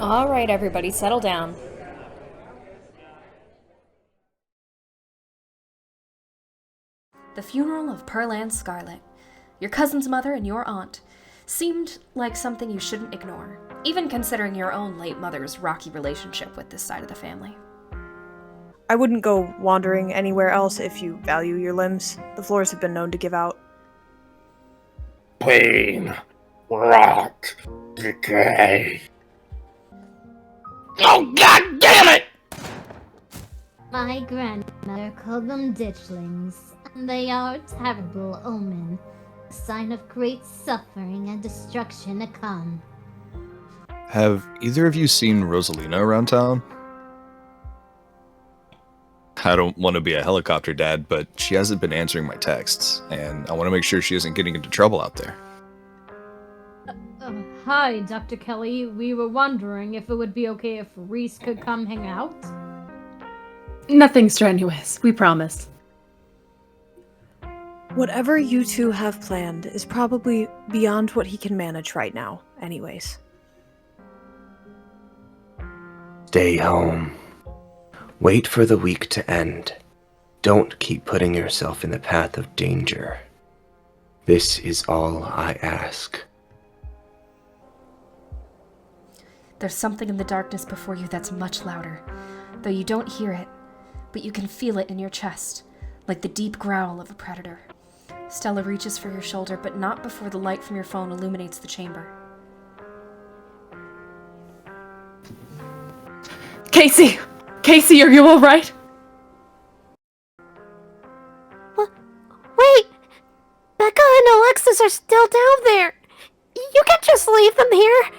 All right, everybody, settle down. The funeral of Pearl and Scarlet, your cousin's mother and your aunt, seemed like something you shouldn't ignore, even considering your own late mother's rocky relationship with this side of the family. I wouldn't go wandering anywhere else if you value your limbs. The floors have been known to give out. Pain, rot, decay. Oh, God damn it! My grandmother called them ditchlings, and they are a terrible omen, a sign of great suffering and destruction to come. Have either of you seen Rosalina around town? I don't want to be a helicopter dad, but she hasn't been answering my texts, and I want to make sure she isn't getting into trouble out there. Hi, Dr. Kelly. We were wondering if it would be okay if Reese could come hang out. Nothing strenuous, we promise. Whatever you two have planned is probably beyond what he can manage right now, anyways. Stay home. Wait for the week to end. Don't keep putting yourself in the path of danger. This is all I ask. There's something in the darkness before you that's much louder, though you don't hear it, but you can feel it in your chest, like the deep growl of a predator. Stella reaches for your shoulder, but not before the light from your phone illuminates the chamber. Casey! Casey, are you alright? Wait! Becca and Alexis are still down there! You can't just leave them here!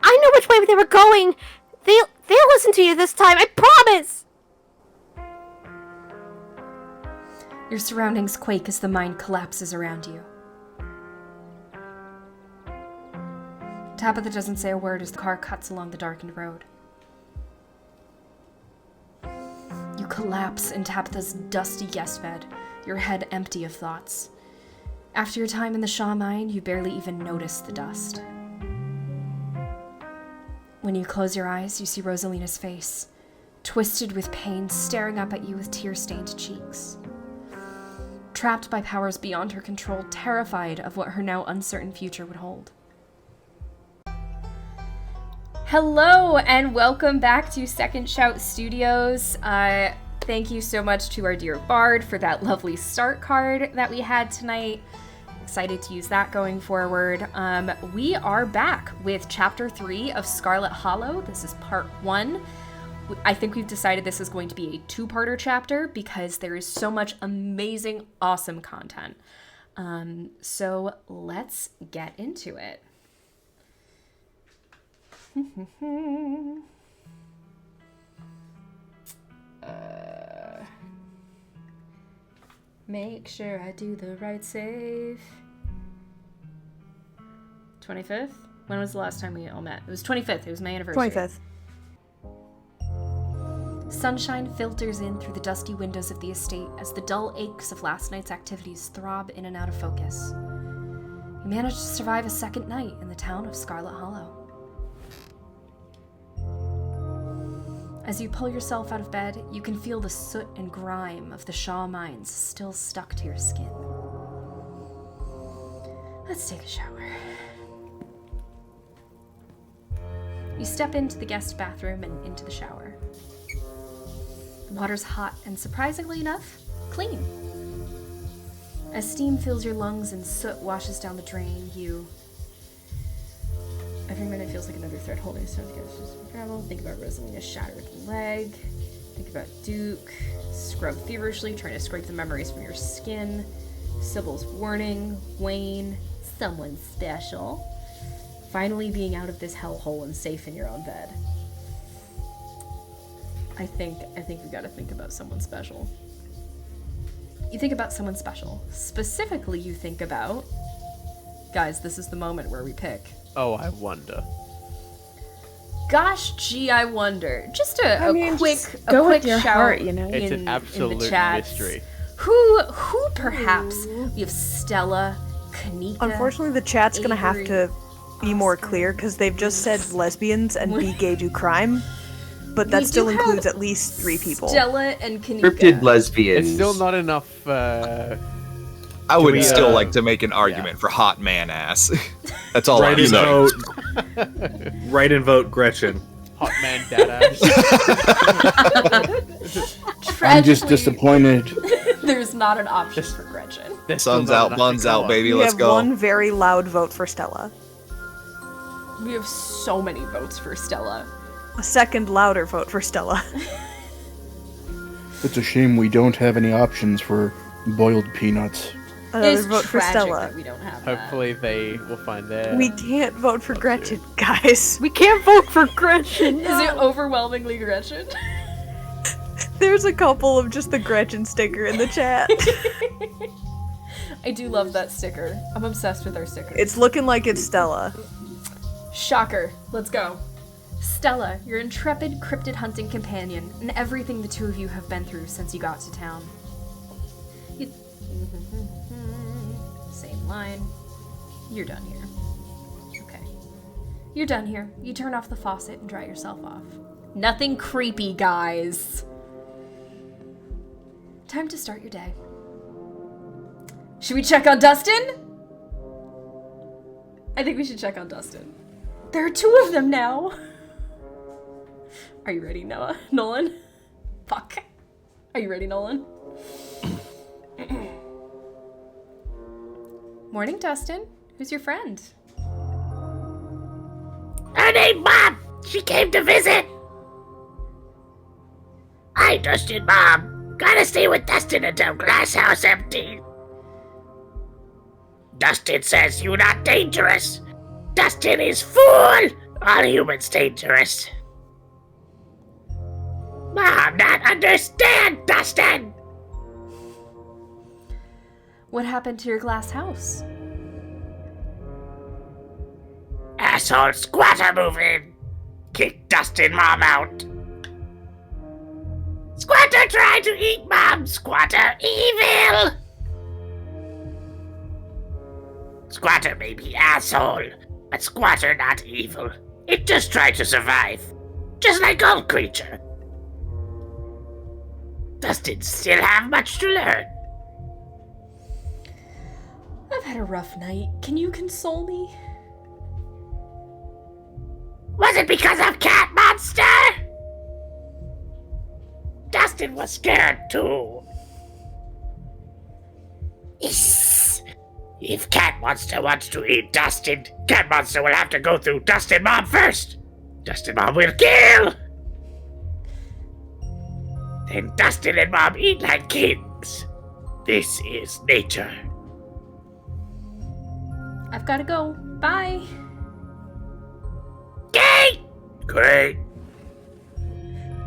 I know which way they were going! They'll listen to you this time, I promise! Your surroundings quake as the mind collapses around you. Tabitha doesn't say a word as the car cuts along the darkened road. You collapse in Tabitha's dusty guest bed, your head empty of thoughts. After your time in the Shaw mine, you barely even notice the dust. When you close your eyes, you see Rosalina's face, twisted with pain, staring up at you with tear-stained cheeks. Trapped by powers beyond her control, terrified of what her now uncertain future would hold. Hello, and welcome back to Second Shout Studios. Thank you so much to our dear Bard for that lovely start card that we had tonight. Excited to use that going forward. We are back with Chapter 3 of Scarlet Hollow. This is Part 1. I think we've decided this is going to be a two-parter chapter because there is so much amazing, awesome content. So let's get into it. Make sure I do the right save. 25th? When was the last time we all met? It was 25th. It was my anniversary. 25th. Sunshine filters in through the dusty windows of the estate as the dull aches of last night's activities throb in and out of focus. You manage to survive a second night in the town of Scarlet Hollow. As you pull yourself out of bed, you can feel the soot and grime of the Shaw mines still stuck to your skin. Let's take a shower. You step into the guest bathroom and into the shower. The water's hot and, surprisingly enough, clean. As steam fills your lungs and soot washes down the drain, every minute feels like another thread holding stone together. Travel. Think about Rosalina's shattered leg. Think about Duke. Scrub feverishly, trying to scrape the memories from your skin. Sybil's warning. Wayne. Someone special. Finally being out of this hellhole and safe in your own bed. I think we gotta think about someone special. You think about someone special. Specifically, you think about... Guys, this is the moment where we pick. Oh, I wonder. Gosh, gee, I wonder. Just a quick go with your shout heart, you know. It's an absolute in the chats. mystery. Who perhaps? We have Stella, Kaneeka. Unfortunately, the chat's gonna have Avery. to be more clear, because they've just said lesbians and be gay do crime, but that We still do have includes at least 3 people. Stella and Kaneeka. Cryptid lesbians. It's still not enough. I would we, still like to make an argument for hot man ass. That's all Write I'm and saying. vote. Write and vote Gretchen. Hot man dad ass. I'm just disappointed. There's not an option for Gretchen. Sun's out, buns out, baby. We Let's have go. one very loud vote for Stella. We have so many votes for Stella. A second louder vote for Stella. It's a shame we don't have any options for boiled peanuts. Another It's vote for tragic Stella. that we don't have that. Hopefully they will find their. We can't vote for Gretchen, guys. We can't vote for Gretchen. Is it overwhelmingly Gretchen? There's a couple of just the Gretchen sticker in the chat. I do love that sticker. I'm obsessed with our sticker. It's looking like it's Stella. Shocker. Let's go. Stella, your intrepid cryptid hunting companion, and everything the two of you have been through since you got to town. Same line. You're done here. Okay. You're done here. You turn off the faucet and dry yourself off. Nothing creepy, guys. Time to start your day. Should we check on Dustin? I think we should check on Dustin. There are 2 of them now. Are you ready, Nolan? Fuck. Are you ready, Nolan? Morning, Dustin. Who's your friend? Her name Mom. She came to visit. Hi, Dustin, Mom. Gotta stay with Dustin until Glass House empty. Dustin says you're not dangerous. Dustin is fool. All humans dangerous. Mom, not understand, Dustin. What happened to your glass house? Asshole squatter move in. Kick Dustin Mom out. Squatter tried to eat Mom. Squatter evil. Squatter may be asshole, but Squatter not evil. It just tried to survive. Just like all creature. Dustin still have much to learn. I've had a rough night. Can you console me? Was it because of Cat Monster? Dustin was scared too. Yes. If Cat Monster wants to eat Dustin, Cat Monster will have to go through Dustin Mom first. Dustin Mom will kill. Then Dustin and Mom eat like kings. This is nature. I've gotta go. Bye. Gay! Great.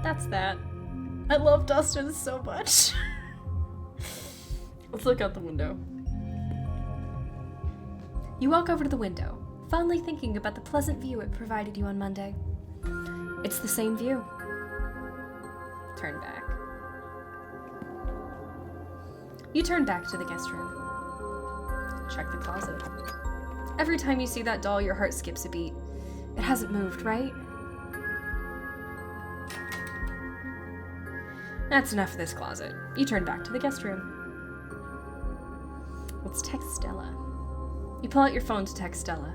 That's that. I love Dustin so much. Let's look out the window. You walk over to the window, fondly thinking about the pleasant view it provided you on Monday. It's the same view. Turn back. You turn back to the guest room. Check the closet. Every time you see that doll, your heart skips a beat. It hasn't moved, right? That's enough of this closet. You turn back to the guest room. Let's text Stella. You pull out your phone to text Stella.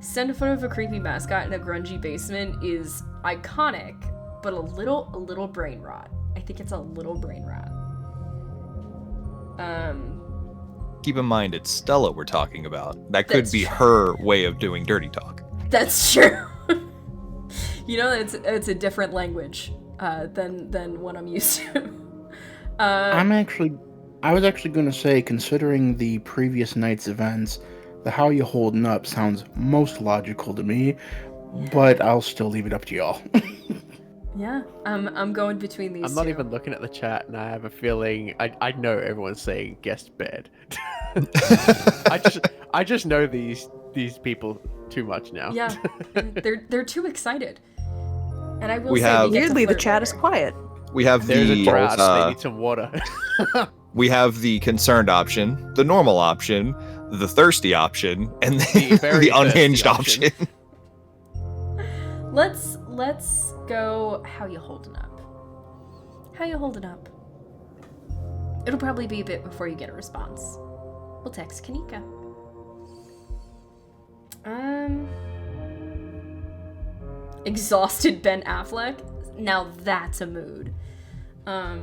Send a photo of a creepy mascot in a grungy basement is iconic, but a little brain rot. I think it's a little brain rot. Keep in mind, it's Stella we're talking about. That could That's be true. her way of doing dirty talk. That's true. You know, it's a different language than what I'm used to. I was actually going to say, considering the previous night's events, the how you holding up sounds most logical to me, but I'll still leave it up to y'all. Yeah, I'm going between these I'm not two. even looking at the chat, and I have a feeling I know everyone's saying guest bed. I just know these say too much now. Yeah, they're too excited. And I will We say, have- we get to Weirdly, the flirt chat is later. quiet. We have There's a the drought. They need some water. We have the concerned option, the normal option, the thirsty option, and the unhinged option. Let's go. How you holding up? How you holding up? It'll probably be a bit before you get a response. We'll text Kaneeka. Exhausted Ben Affleck. Now that's a mood. I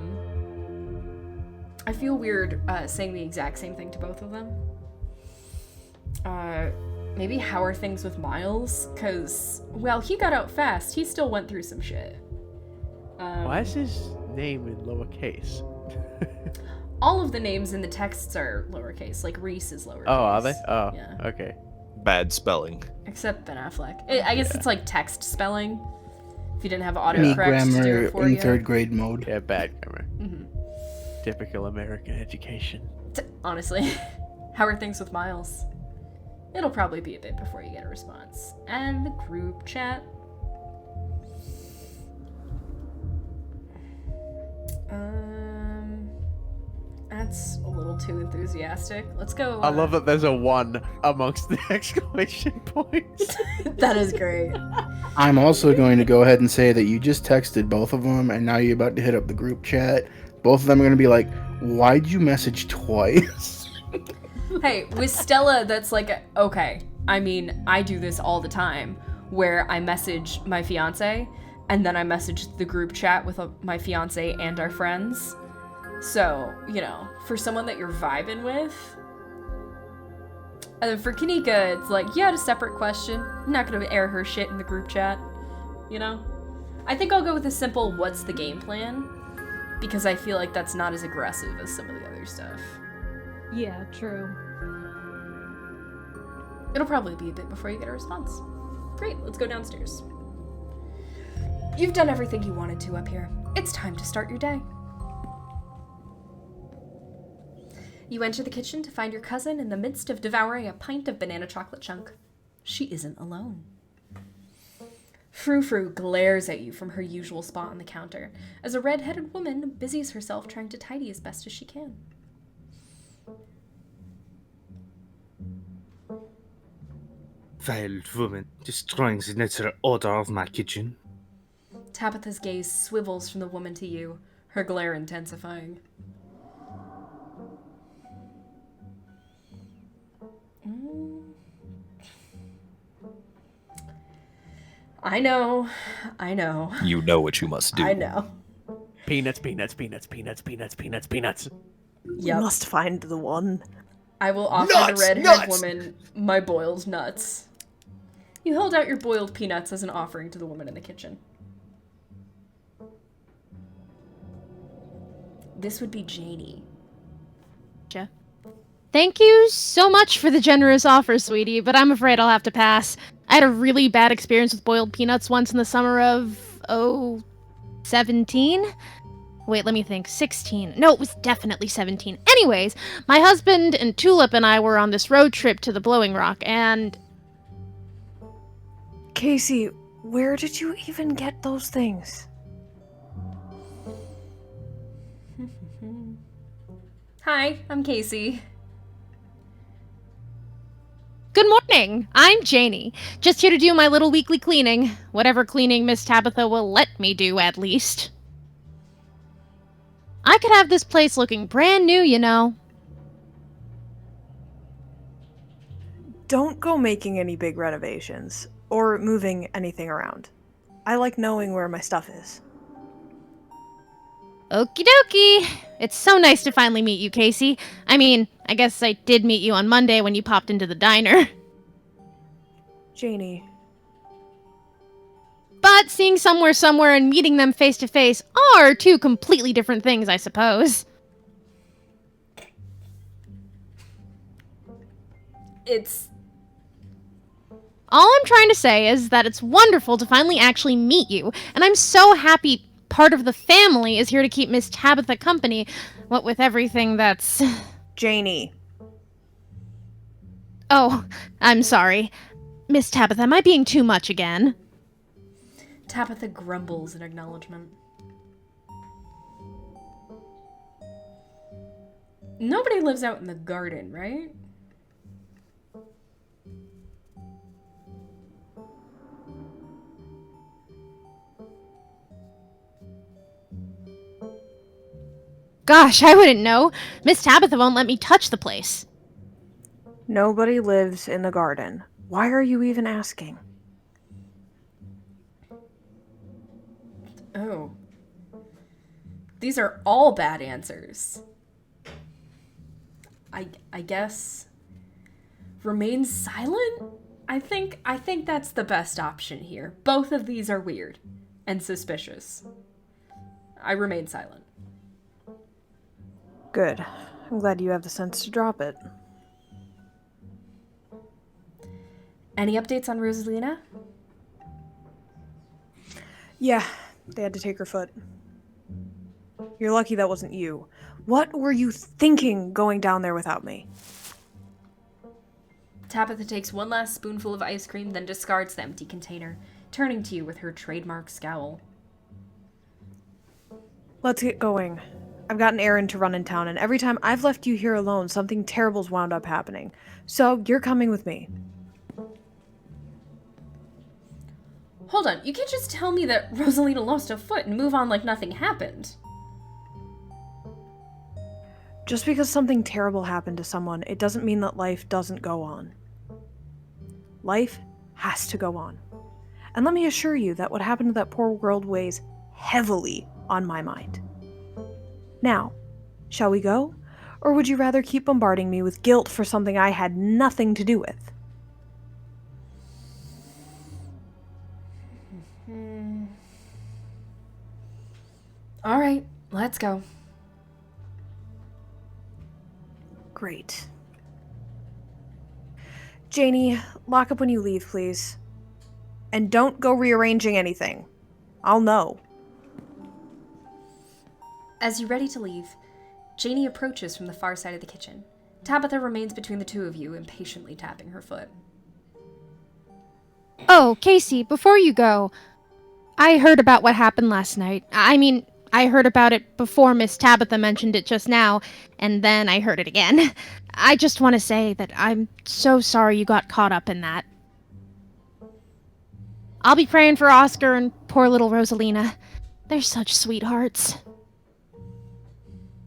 feel weird saying the exact same thing to both of them. Maybe how are things with Miles? Because, well, he got out fast. He still went through some shit. Why is his name in lowercase? All of the names in the texts are lowercase. Like Reese is lowercase. Oh, are they? Oh, yeah. Okay. Bad spelling. Except Ben Affleck. I guess it's like text spelling. If you didn't have autocorrect Me to do grammar it for in you. third grade mode. Yeah, bad grammar. Mm-hmm. Typical American education. Honestly. How are things with Miles? It'll probably be a bit before you get a response. And the group chat. That's a little too enthusiastic. Let's go. I love that there's a 1 amongst the exclamation points. That is great. I'm also going to go ahead and say that you just texted both of them, and now you're about to hit up the group chat. Both of them are going to be like, why'd you message twice? Hey, with Stella, that's like, okay. I mean, I do this all the time, where I message my fiance, and then I message the group chat with my fiance and our friends. So, you know, for someone that you're vibing with. And then for Kaneeka, it's like, you had a separate question. I'm not gonna air her shit in the group chat. You know? I think I'll go with a simple, what's the game plan? Because I feel like that's not as aggressive as some of the other stuff. Yeah, true. It'll probably be a bit before you get a response. Great, let's go downstairs. You've done everything you wanted to up here. It's time to start your day. You enter the kitchen to find your cousin in the midst of devouring a pint of banana chocolate chunk. She isn't alone. Frou-Frou glares at you from her usual spot on the counter, as a red-headed woman busies herself trying to tidy as best as she can. Vile woman, destroying the natural order of my kitchen. Tabitha's gaze swivels from the woman to you, her glare intensifying. I know. You know what you must do. I know. Peanuts, peanuts, peanuts, peanuts, peanuts, peanuts, peanuts. You must find the one. I will offer the red-haired woman my boiled nuts. You hold out your boiled peanuts as an offering to the woman in the kitchen. This would be Janie. Thank you so much for the generous offer, sweetie, but I'm afraid I'll have to pass. I had a really bad experience with boiled peanuts once in the summer of, 17? Wait, let me think. 16. No, it was definitely 17. Anyways, my husband and Tulip and I were on this road trip to the Blowing Rock, and... Casey, where did you even get those things? Hi, I'm Casey. Good morning! I'm Janie. Just here to do my little weekly cleaning. Whatever cleaning Miss Tabitha will let me do, at least. I could have this place looking brand new, you know. Don't go making any big renovations, or moving anything around. I like knowing where my stuff is. Okie dokie. It's so nice to finally meet you, Casey. I mean, I guess I did meet you on Monday when you popped into the diner. Janie. But seeing somewhere and meeting them face to face are two completely different things, I suppose. All I'm trying to say is that it's wonderful to finally actually meet you, and I'm so happy part of the family is here to keep Miss Tabitha company, what with everything that's... Janie. Oh, I'm sorry. Miss Tabitha, am I being too much again? Tabitha grumbles in acknowledgement. Nobody lives out in the garden, right? Gosh, I wouldn't know. Miss Tabitha won't let me touch the place. Nobody lives in the garden. Why are you even asking? Oh. These are all bad answers. I guess remain silent? I think that's the best option here. Both of these are weird and suspicious. I remain silent. Good. I'm glad you have the sense to drop it. Any updates on Rosalina? Yeah, they had to take her foot. You're lucky that wasn't you. What were you thinking going down there without me? Tabitha takes one last spoonful of ice cream, then discards the empty container, turning to you with her trademark scowl. Let's get going. I've got an errand to run in town, and every time I've left you here alone, something terrible's wound up happening. So, you're coming with me. Hold on, you can't just tell me that Rosalina lost a foot and move on like nothing happened. Just because something terrible happened to someone, it doesn't mean that life doesn't go on. Life has to go on. And let me assure you that what happened to that poor world weighs heavily on my mind. Now, shall we go? Or would you rather keep bombarding me with guilt for something I had nothing to do with? All right, let's go. Great. Janie, lock up when you leave, please. And don't go rearranging anything. I'll know. As you're ready to leave, Janie approaches from the far side of the kitchen. Tabitha remains between the two of you, impatiently tapping her foot. Oh, Casey, before you go, I heard about what happened last night. I heard about it before Miss Tabitha mentioned it just now, and then I heard it again. I just want to say that I'm so sorry you got caught up in that. I'll be praying for Oscar and poor little Rosalina. They're such sweethearts.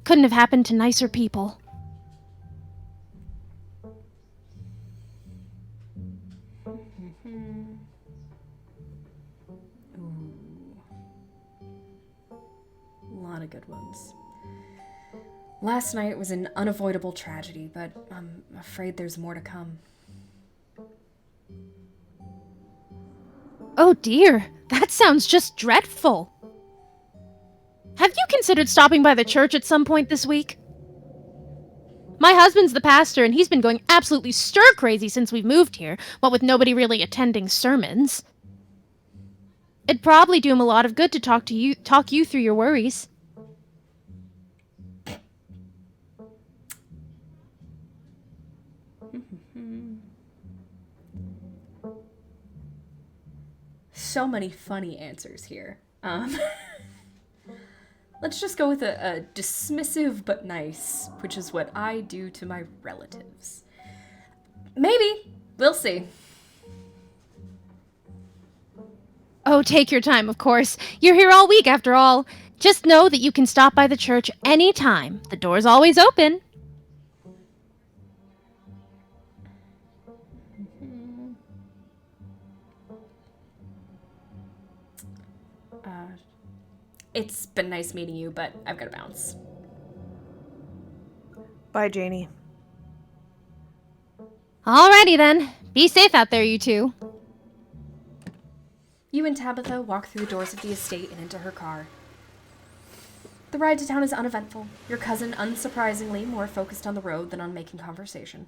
Couldn't have happened to nicer people. A lot of good ones. Last night was an unavoidable tragedy, but I'm afraid there's more to come. Oh dear, that sounds just dreadful. Have you considered stopping by the church at some point this week? My husband's the pastor, and he's been going absolutely stir-crazy since we've moved here, what with nobody really attending sermons. It'd probably do him a lot of good to talk you through your worries. So many funny answers here. Let's just go with a dismissive but nice, which is what I do to my relatives. Maybe. We'll see. Oh, take your time, of course. You're here all week, after all. Just know that you can stop by the church any time. The door's always open. It's been nice meeting you, but I've got to bounce. Bye, Janie. Alrighty then. Be safe out there, you two. You and Tabitha walk through the doors of the estate and into her car. The ride to town is uneventful. Your cousin, unsurprisingly, more focused on the road than on making conversation.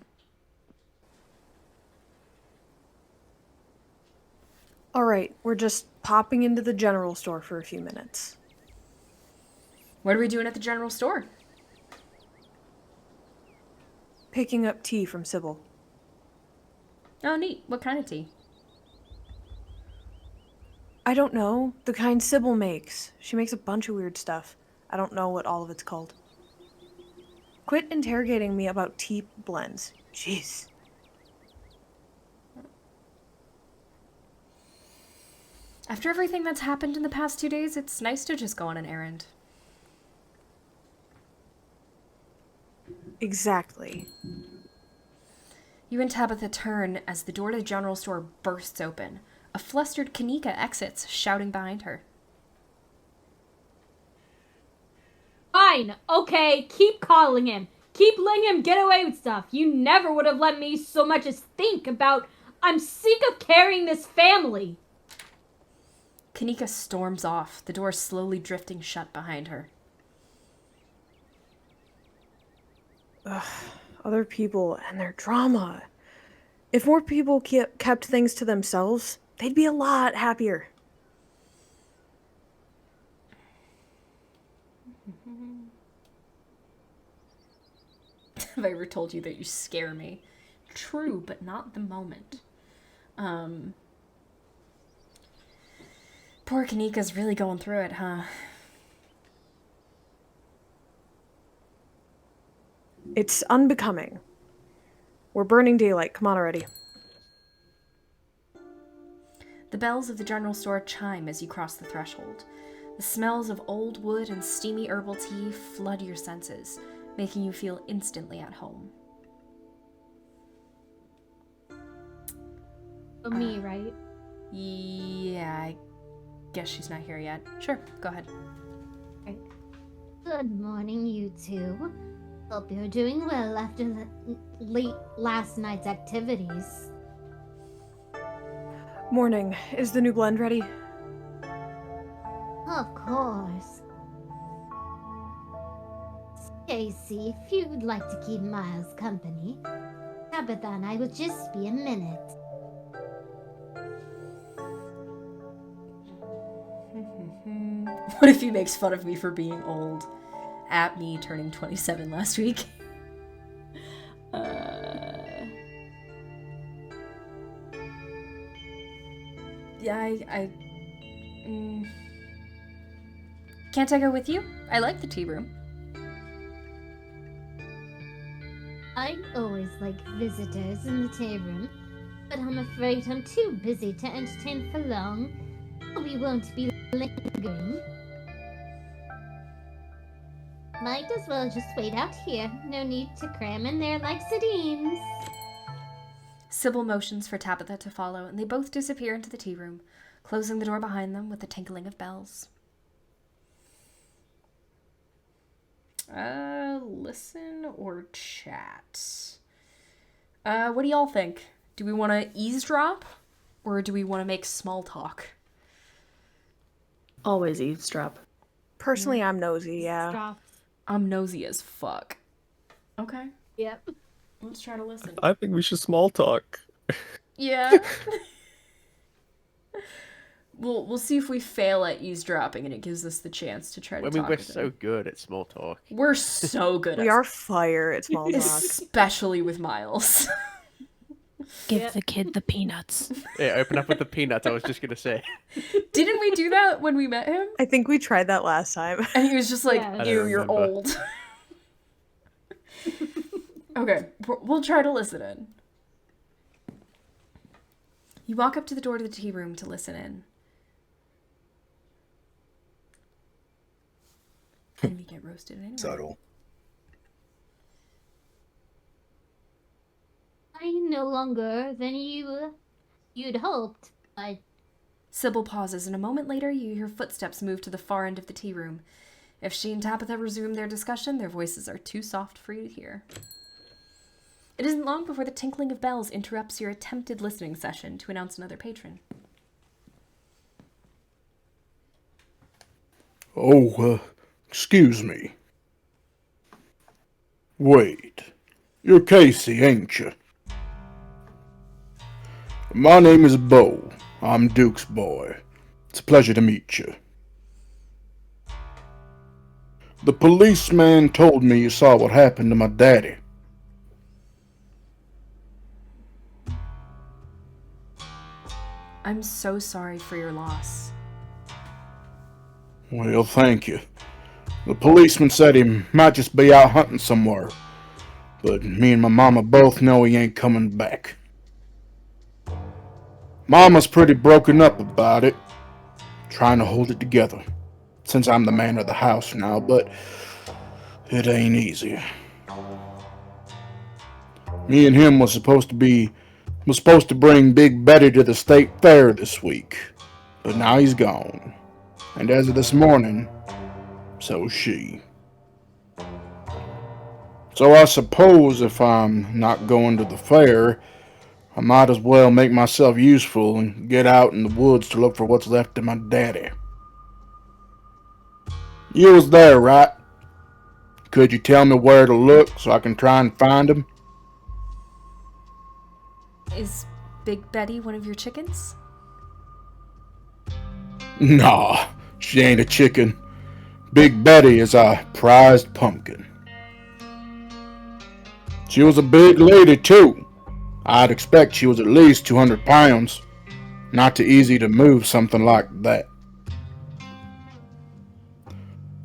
Alright, we're just popping into the general store for a few minutes. What are we doing at the general store? Picking up tea from Sybil. Oh, neat. What kind of tea? I don't know. The kind Sybil makes. She makes a bunch of weird stuff. I don't know what all of it's called. Quit interrogating me about tea blends. Jeez. After everything that's happened in the past 2 days, it's nice to just go on an errand. Exactly. You and Tabitha turn as the door to the general store bursts open. A flustered Kaneeka exits, shouting behind her. Fine, okay, keep calling him. Keep letting him get away with stuff. You never would have let me so much as think about, I'm sick of carrying this family. Kaneeka storms off, the door slowly drifting shut behind her. Ugh, other people and their drama. If more people kept things to themselves, they'd be a lot happier. Have I ever told you that you scare me? True, but not the moment. Poor Kaneeka's really going through it, huh? It's unbecoming. We're burning daylight. Come on already. The bells of the general store chime as you cross the threshold. The smells of old wood and steamy herbal tea flood your senses, making you feel instantly at home. Me, right? Yeah, I guess she's not here yet. Sure, go ahead. Good morning, you two. Hope you're doing well after the late last night's activities. Morning. Is the new blend ready? Of course. Casey, if you'd like to keep Miles company, Tabitha and I will just be a minute. What if he makes fun of me for being old? At me turning 27 last week. Yeah, Can't I go with you? I like the tea room. I always like visitors in the tea room, but I'm afraid I'm too busy to entertain for long. We won't be lingering. Might as well just wait out here. No need to cram in there like sardines. Sybil motions for Tabitha to follow, and they both disappear into the tea room, closing the door behind them with the tinkling of bells. Listen or chat? What do y'all think? Do we want to eavesdrop, or do we want to make small talk? Always eavesdrop. Personally, I'm nosy, yeah. Stop. I'm nosy as fuck. Okay. Yep. Let's try to listen. I think we should small talk. Yeah. We'll see if we fail at eavesdropping and it gives us the chance to try to talk. We're with so him. good at small talk. We're so good We at are fire at small talk. especially with Miles. Give the kid the peanuts. Yeah, open up with the peanuts, I was just gonna say. Didn't we do that when we met him? I think we tried that last time. And he was just like, Yeah. ew, you're remember. old. Okay, we'll try to listen in. You walk up to the door to the tea room to listen in. And we get roasted anyway. Subtle. I'm no longer than you'd hoped, but Sybil pauses, and a moment later you hear footsteps move to the far end of the tea room. If she and Tabitha resume their discussion, their voices are too soft for you to hear. It isn't long before the tinkling of bells interrupts your attempted listening session to announce another patron. Oh, excuse me. Wait. You're Casey, ain't you? My name is Bo. I'm Duke's boy. It's a pleasure to meet you. The policeman told me you saw what happened to my daddy. I'm so sorry for your loss. Well, thank you. The policeman said he might just be out hunting somewhere, but me and my mama both know he ain't coming back. Mama's pretty broken up about it, trying to hold it together, since I'm the man of the house now, but it ain't easy. Me and him was supposed to bring Big Betty to the state fair this week, but now he's gone. And as of this morning, so is she. So I suppose if I'm not going to the fair, I might as well make myself useful and get out in the woods to look for what's left of my daddy. You was there, right? Could you tell me where to look so I can try and find him? Is Big Betty one of your chickens? Nah, she ain't a chicken. Big Betty is a prized pumpkin. She was a big lady, too. I'd expect she was at least 200 pounds. Not too easy to move something like that.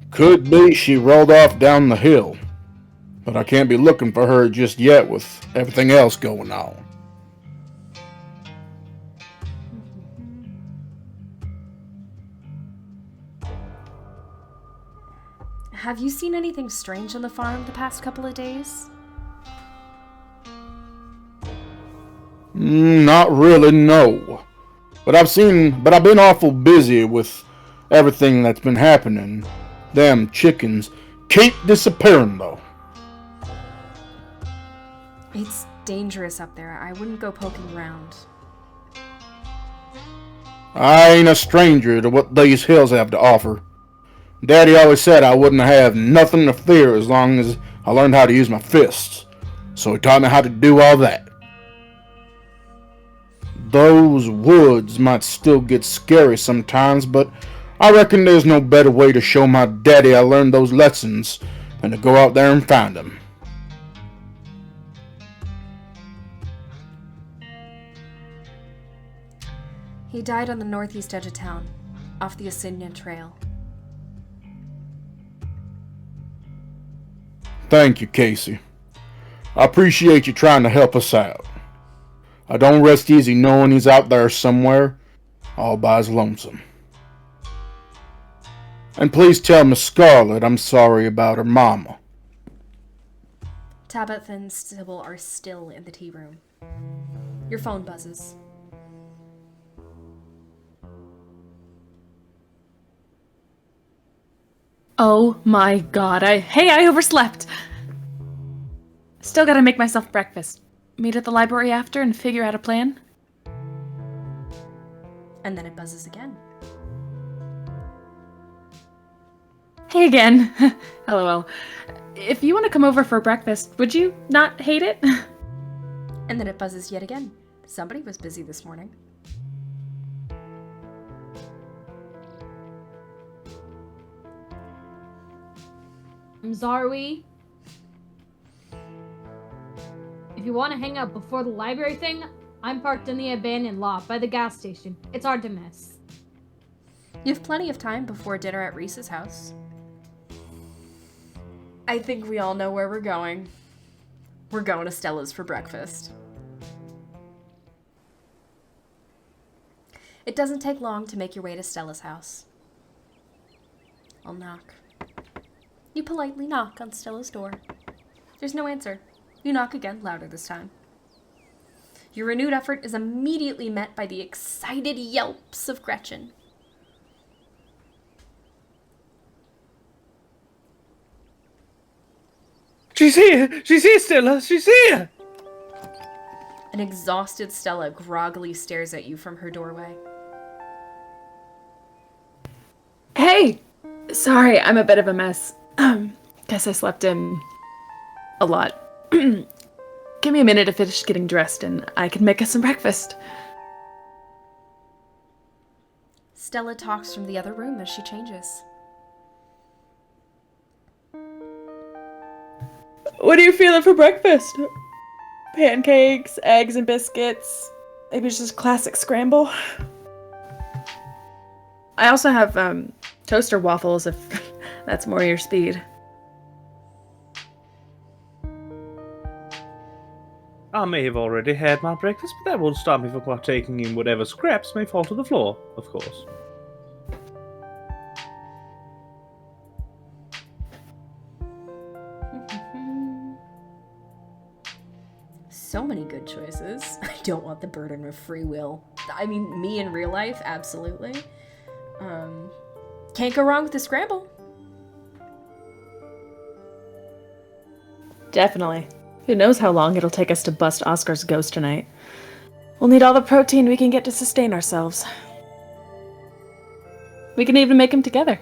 Could be she rolled off down the hill, but I can't be looking for her just yet with everything else going on. Have you seen anything strange on the farm the past couple of days? Not really, no. But I've been awful busy with everything that's been happening. Them chickens keep disappearing, though. It's dangerous up there. I wouldn't go poking around. I ain't a stranger to what these hills have to offer. Daddy always said I wouldn't have nothing to fear as long as I learned how to use my fists. So he taught me how to do all that. Those woods might still get scary sometimes, but I reckon there's no better way to show my daddy I learned those lessons than to go out there and find them. He died on the northeast edge of town, off the Asigna Trail. Thank you, Casey. I appreciate you trying to help us out. I don't rest easy knowing he's out there somewhere, all by his lonesome. And please tell Miss Scarlet I'm sorry about her mama. Tabitha and Sybil are still in the tea room. Your phone buzzes. Oh my god, I overslept! Still gotta make myself breakfast. Meet at the library after and figure out a plan. And then it buzzes again. Hey again. LOL. If you want to come over for breakfast, would you not hate it? And then it buzzes yet again. Somebody was busy this morning. Zarwi, if you want to hang out before the library thing, I'm parked in the abandoned lot by the gas station. It's hard to miss. You have plenty of time before dinner at Reese's house. I think we all know where we're going. We're going to Stella's for breakfast. It doesn't take long to make your way to Stella's house. I'll knock. You politely knock on Stella's door. There's no answer. You knock again, louder this time. Your renewed effort is immediately met by the excited yelps of Gretchen. She's here! She's here, Stella! She's here! An exhausted Stella groggily stares at you from her doorway. Hey! Sorry, I'm a bit of a mess. Guess I slept in a lot. Give me a minute to finish getting dressed and I can make us some breakfast. Stella talks from the other room as she changes. What are you feeling for breakfast? Pancakes, eggs and biscuits. Maybe just classic scramble. I also have toaster waffles if that's more your speed. I may have already had my breakfast, but that won't stop me from partaking in whatever scraps may fall to the floor, of course. So many good choices. I don't want the burden of free will. I mean, me in real life, absolutely. Can't go wrong with the scramble. Definitely. Who knows how long it'll take us to bust Oscar's ghost tonight. We'll need all the protein we can get to sustain ourselves. We can even make them together.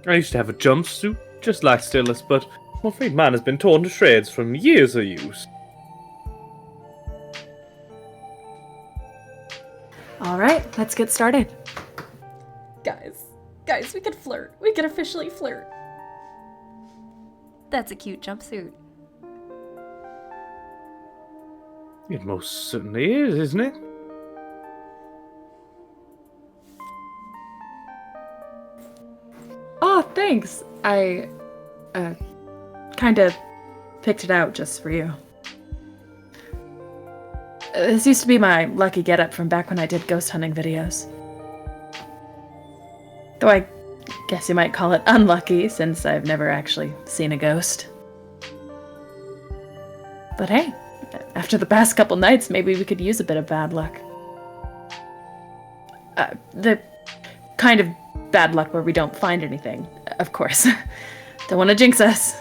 I used to have a jumpsuit just like Stella's, but I'm afraid mine has been torn to shreds from years of use. Alright, let's get started. Guys, we could flirt. We could officially flirt. That's a cute jumpsuit. It most certainly is, isn't it? Oh, thanks. I, kinda picked it out just for you. This used to be my lucky getup from back when I did ghost hunting videos. Though I guess you might call it unlucky, since I've never actually seen a ghost. But hey, after the past couple nights, maybe we could use a bit of bad luck. The kind of bad luck where we don't find anything, of course. Don't want to jinx us.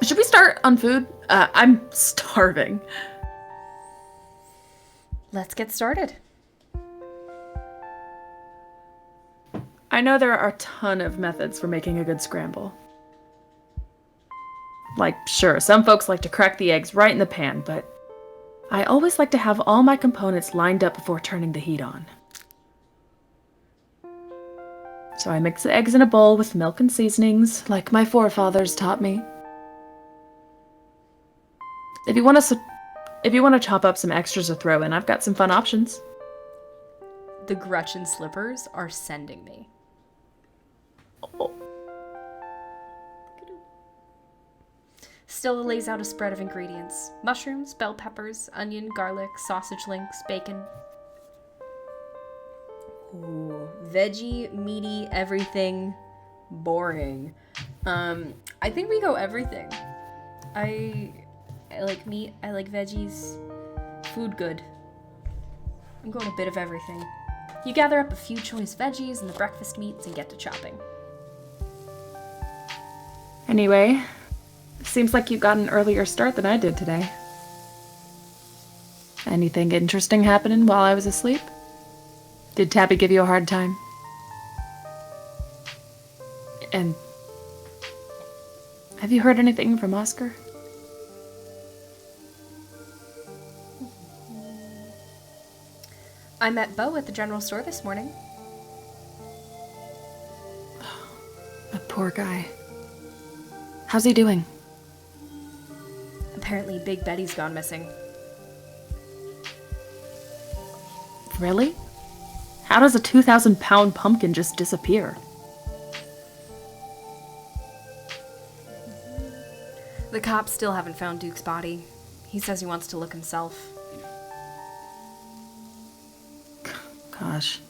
Should we start on food? I'm starving. Let's get started. I know there are a ton of methods for making a good scramble. Like, sure, some folks like to crack the eggs right in the pan, but I always like to have all my components lined up before turning the heat on. So I mix the eggs in a bowl with milk and seasonings, like my forefathers taught me. If you want to chop up some extras to throw in, I've got some fun options. The Gretchen slippers are sending me. Oh. Stella lays out a spread of ingredients. Mushrooms, bell peppers, onion, garlic, sausage links, bacon. Ooh, veggie, meaty, everything. Boring. I think we go everything. I like meat, I like veggies. Food good. I'm going a bit of everything. You gather up a few choice veggies and the breakfast meats and get to chopping. Anyway, seems like you got an earlier start than I did today. Anything interesting happening while I was asleep? Did Tabby give you a hard time? And have you heard anything from Oscar? I met Beau at the general store this morning. That poor guy. How's he doing? Apparently Big Betty's gone missing. Really? How does a 2,000-pound pumpkin just disappear? The cops still haven't found Duke's body. He says he wants to look himself. Gosh,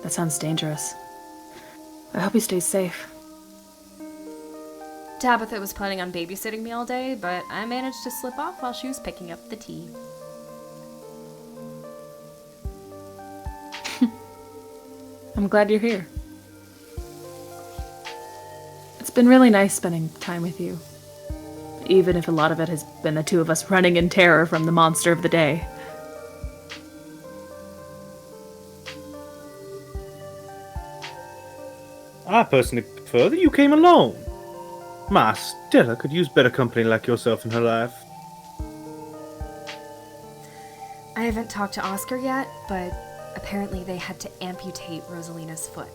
that sounds dangerous. I hope he stays safe. Tabitha was planning on babysitting me all day, but I managed to slip off while she was picking up the tea. I'm glad you're here. It's been really nice spending time with you. Even if a lot of it has been the two of us running in terror from the monster of the day. I personally prefer that you came alone. My Stella could use better company like yourself in her life. I haven't talked to Oscar yet, but apparently they had to amputate Rosalina's foot.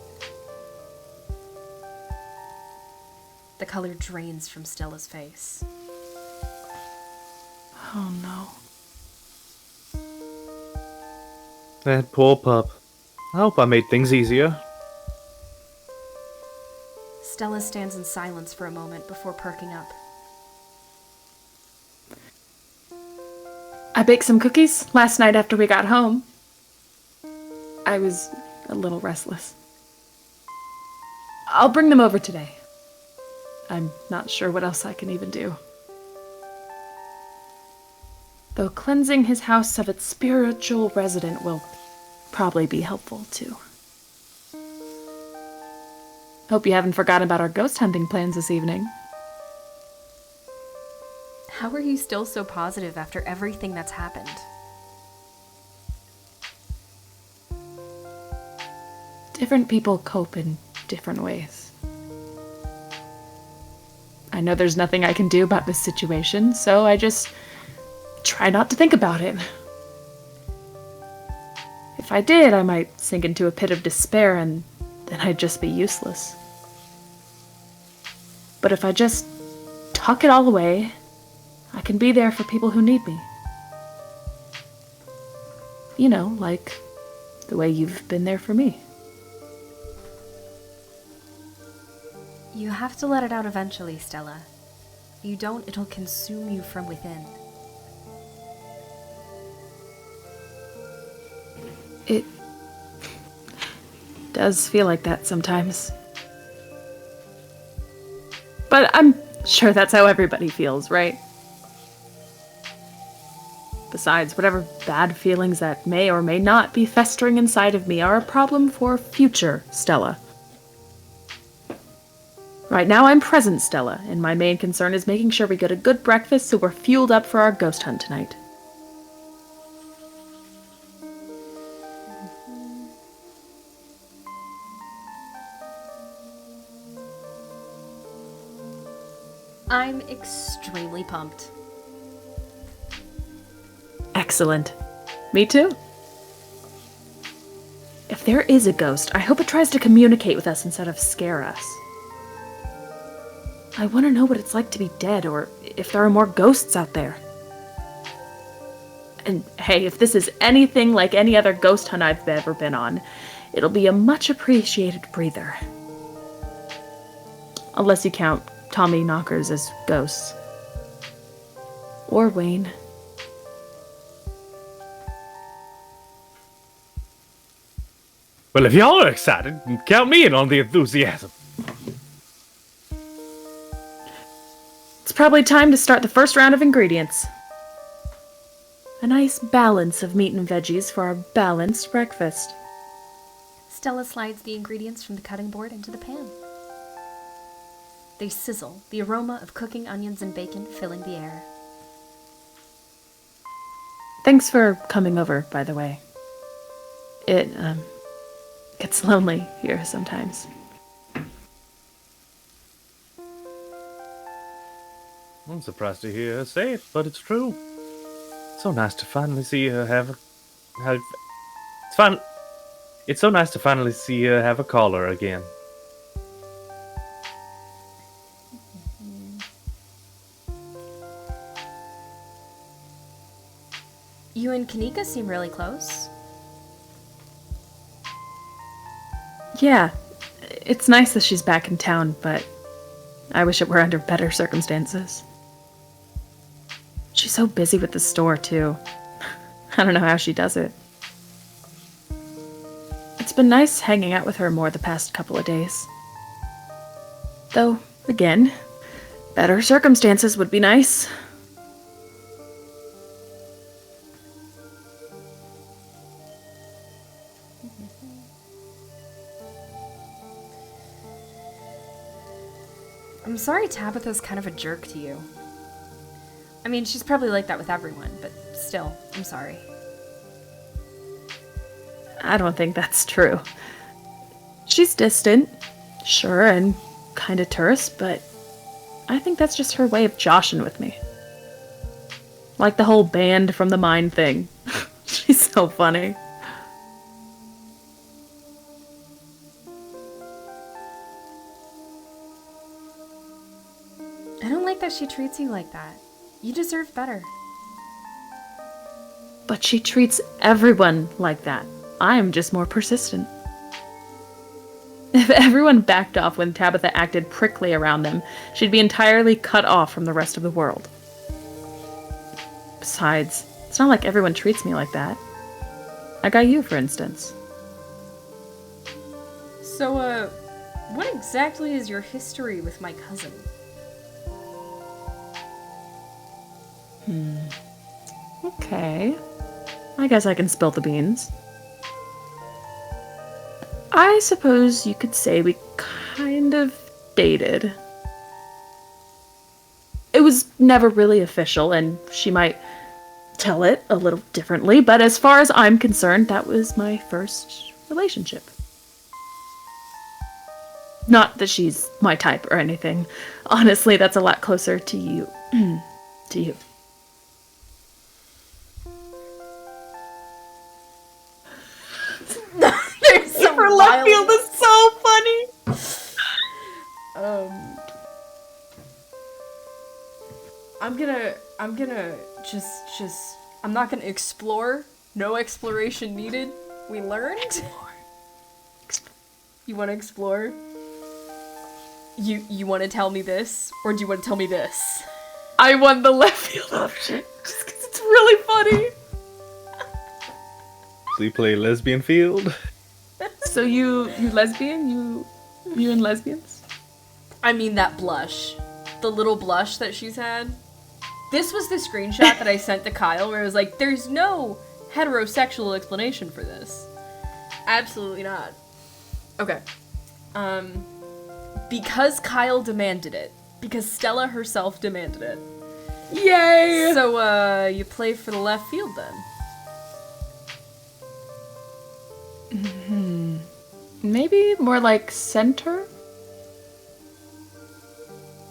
The color drains from Stella's face. Oh no. That poor pup. I hope I made things easier. Stella stands in silence for a moment before perking up. I baked some cookies last night after we got home. I was a little restless. I'll bring them over today. I'm not sure what else I can even do. Though cleansing his house of its spiritual resident will probably be helpful, too. Hope you haven't forgotten about our ghost hunting plans this evening. How are you still so positive after everything that's happened? Different people cope in different ways. I know there's nothing I can do about this situation, so I just try not to think about it. If I did, I might sink into a pit of despair and then I'd just be useless. But if I just tuck it all away, I can be there for people who need me. You know, like the way you've been there for me. You have to let it out eventually, Stella. If you don't, it'll consume you from within. It does feel like that sometimes. But I'm sure that's how everybody feels, right? Besides, whatever bad feelings that may or may not be festering inside of me are a problem for future Stella. Right now I'm present Stella, and my main concern is making sure we get a good breakfast so we're fueled up for our ghost hunt tonight. I'm extremely pumped. Excellent. Me too. If there is a ghost, I hope it tries to communicate with us instead of scare us. I want to know what it's like to be dead, or if there are more ghosts out there. And hey, if this is anything like any other ghost hunt I've ever been on, it'll be a much appreciated breather. Unless you count Tommy knockers as ghosts. Or Wayne. Well, if y'all are excited, count me in on the enthusiasm. It's probably time to start the first round of ingredients. A nice balance of meat and veggies for our balanced breakfast. Stella slides the ingredients from the cutting board into the pan. They sizzle, the aroma of cooking onions and bacon filling the air. Thanks for coming over, by the way. It, gets lonely here sometimes. I'm surprised to hear her say it, but it's true. It's so nice to finally see her It's so nice to finally see her have a caller again. You and Kaneeka seem really close. Yeah, it's nice that she's back in town, but I wish it were under better circumstances. She's so busy with the store, too. I don't know how she does it. It's been nice hanging out with her more the past couple of days. Though, again, better circumstances would be nice. I'm sorry Tabitha's kind of a jerk to you. I mean, she's probably like that with everyone, but still, I'm sorry. I don't think that's true. She's distant, sure, and kinda terse, but I think that's just her way of joshing with me. Like the whole banned from the mine thing. She's so funny. I don't like that she treats you like that. You deserve better. But she treats everyone like that. I'm just more persistent. If everyone backed off when Tabitha acted prickly around them, she'd be entirely cut off from the rest of the world. Besides, it's not like everyone treats me like that. I got you, for instance. So, what exactly is your history with my cousin? Okay. I guess I can spill the beans. I suppose you could say we kind of dated. It was never really official, and she might tell it a little differently, but as far as I'm concerned, that was my first relationship. Not that she's my type or anything. Honestly, that's a lot closer to you. To you. Her left field is so funny. I'm gonna just I'm not gonna explore. No exploration needed. We learned. You wanna explore? You wanna tell me this? Or do you wanna tell me this? I want the left field option. Just because it's really funny. So you play lesbian field? So you lesbian? You and lesbians? I mean that blush. The little blush that she's had. This was the screenshot that I sent to Kyle where it was like, there's no heterosexual explanation for this. Absolutely not. Okay. Because Kyle demanded it. Because Stella herself demanded it. Yay! So, you play for the left field then? Maybe more like center?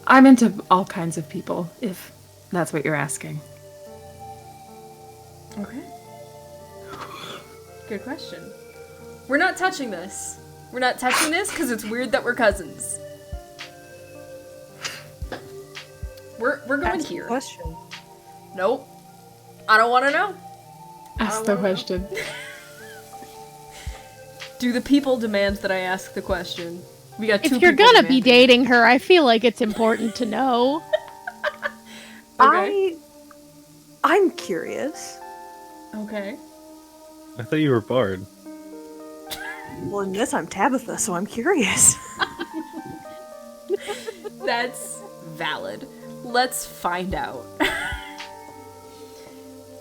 I'm into all kinds of people, if that's what you're asking. Okay. Good question. We're not touching this. We're not touching this because it's weird that we're cousins. We're going Ask here. Question. Nope. I don't want to know. Ask the question. Do the people demand that I ask the question? We got two If you're people gonna be demanding. dating her, I feel like it's important to know. Okay. I'm curious. Okay. I thought you were Bard. Well, in this, I'm Tabitha, so I'm curious. That's valid. Let's find out.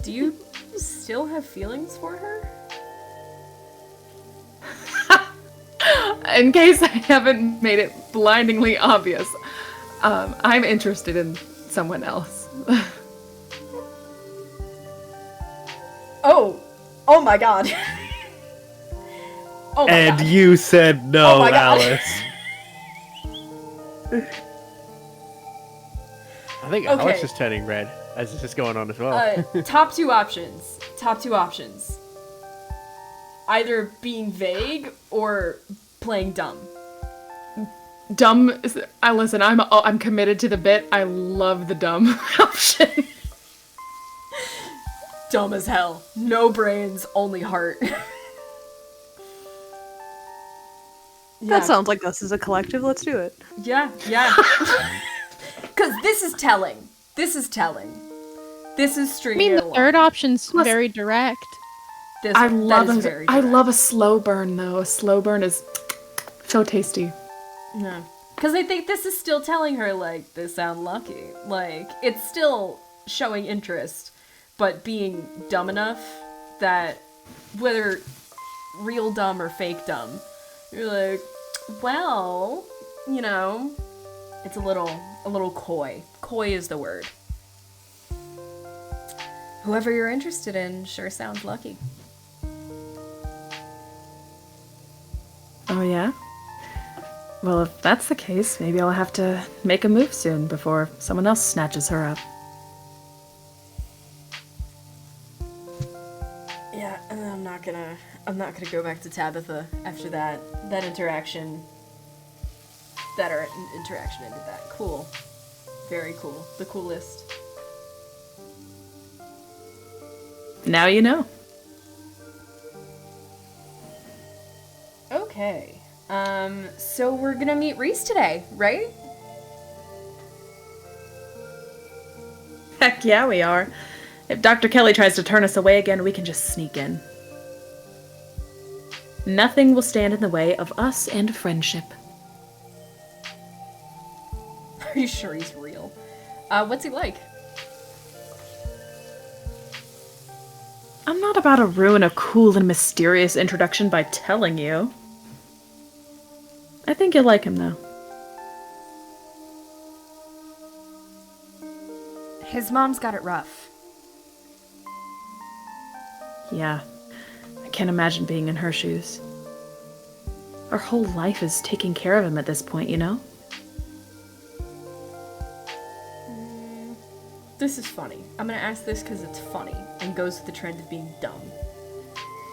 Do you still have feelings for her? In case I haven't made it blindingly obvious, I'm interested in someone else. Oh my god. Oh my And god. you said no, Oh my God. Alice. I think Okay. Alex is turning red as this is going on as well. Top two options. Top two options. Either being vague or playing dumb. Dumb. Listen. I'm committed to the bit. I love the dumb option. Dumb as hell. No brains, only heart. That sounds like us as a collective. Let's do it. Yeah. Because this is telling. This is telling. This is I stringing mean, it the along. third option's very direct. I That love is a, very I direct. love a slow burn though. A slow burn is so tasty. Yeah. Because I think this is still telling her, like, this sound lucky. Like, it's still showing interest, but being dumb enough that whether real dumb or fake dumb, you're like, well, you know, it's a little coy. Coy is the word. Whoever you're interested in sure sounds lucky. Oh yeah? Well, if that's the case, maybe I'll have to make a move soon before someone else snatches her up. Yeah, and I'm not gonna go back to Tabitha after that interaction. That our interaction ended that. Cool. Very cool. The coolest. Now you know. Okay. So we're gonna meet Reese today, right? Heck yeah, we are. If Dr. Kelly tries to turn us away again, we can just sneak in. Nothing will stand in the way of us and friendship. Are you sure he's real? What's he like? I'm not about to ruin a cool and mysterious introduction by telling you. I think you'll like him, though. His mom's got it rough. Yeah, I can't imagine being in her shoes. Our whole life is taking care of him at this point, you know? This is funny. I'm gonna ask this because it's funny and goes with the trend of being dumb.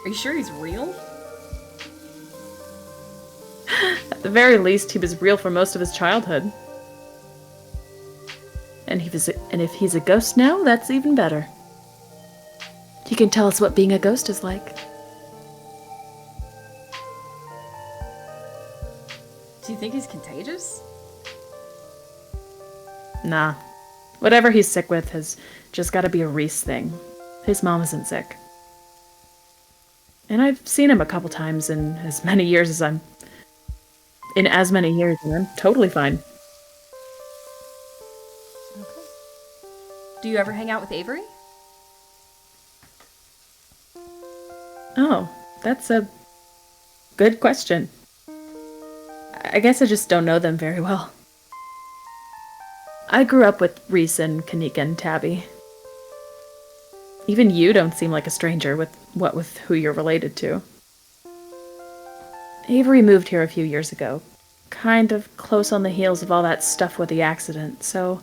Are you sure he's real? At the very least, he was real for most of his childhood. And if he's a ghost now, that's even better. You can tell us what being a ghost is like. Do you think he's contagious? Nah. Whatever he's sick with has just gotta be a Reese thing. His mom isn't sick. And I've seen him a couple times in as many years, and I'm totally fine. Do you ever hang out with Avery? Oh, that's a good question. I guess I just don't know them very well. I grew up with Reese and Kaneeka and Tabby. Even you don't seem like a stranger with who you're related to. Avery moved here a few years ago, kind of close on the heels of all that stuff with the accident, so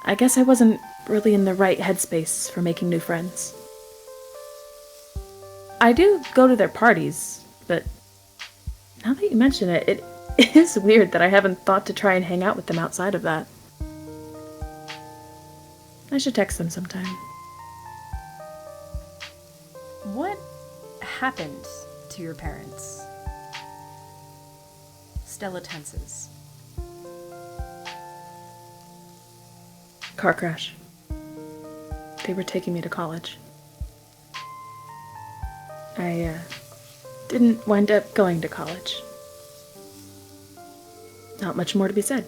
I guess I wasn't really in the right headspace for making new friends. I do go to their parties, but now that you mention it, it is weird that I haven't thought to try and hang out with them outside of that. I should text them sometime. What happened to your parents? Stella tenses. Car crash. They were taking me to college. I didn't wind up going to college. Not much more to be said.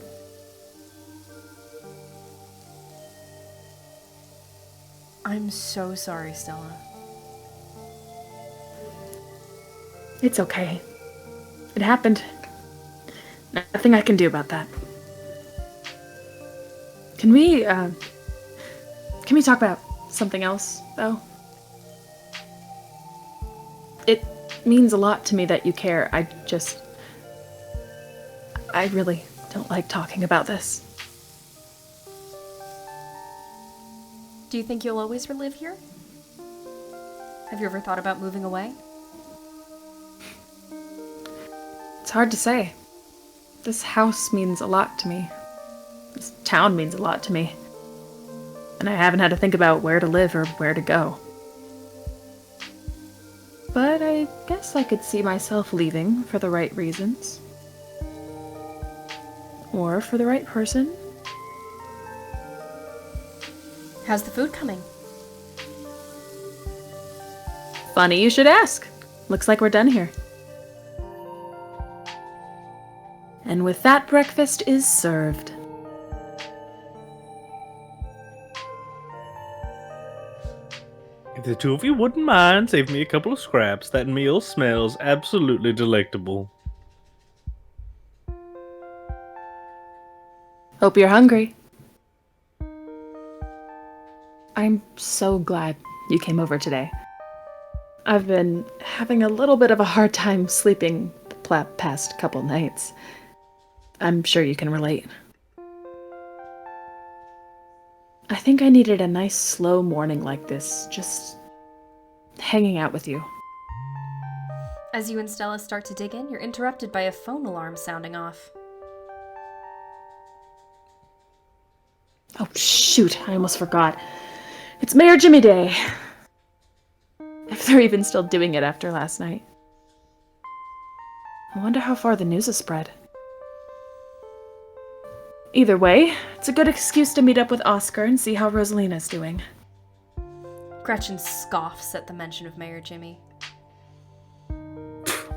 I'm so sorry, Stella. It's okay. It happened. Nothing I can do about that. Can we talk about something else, though? It means a lot to me that you care. I really don't like talking about this. Do you think you'll always live here? Have you ever thought about moving away? It's hard to say. This house means a lot to me. This town means a lot to me. And I haven't had to think about where to live or where to go. But I guess I could see myself leaving for the right reasons. Or for the right person. How's the food coming? Funny you should ask. Looks like we're done here. And with that, breakfast is served. If the two of you wouldn't mind, save me a couple of scraps. That meal smells absolutely delectable. Hope you're hungry. I'm so glad you came over today. I've been having a little bit of a hard time sleeping the past couple nights. I'm sure you can relate. I think I needed a nice slow morning like this, just hanging out with you. As you and Stella start to dig in, you're interrupted by a phone alarm sounding off. Oh shoot, I almost forgot. It's Mayor Jimmy Day. if they're even still doing it after last night. I wonder how far the news has spread. Either way, it's a good excuse to meet up with Oscar and see how Rosalina's doing. Gretchen scoffs at the mention of Mayor Jimmy.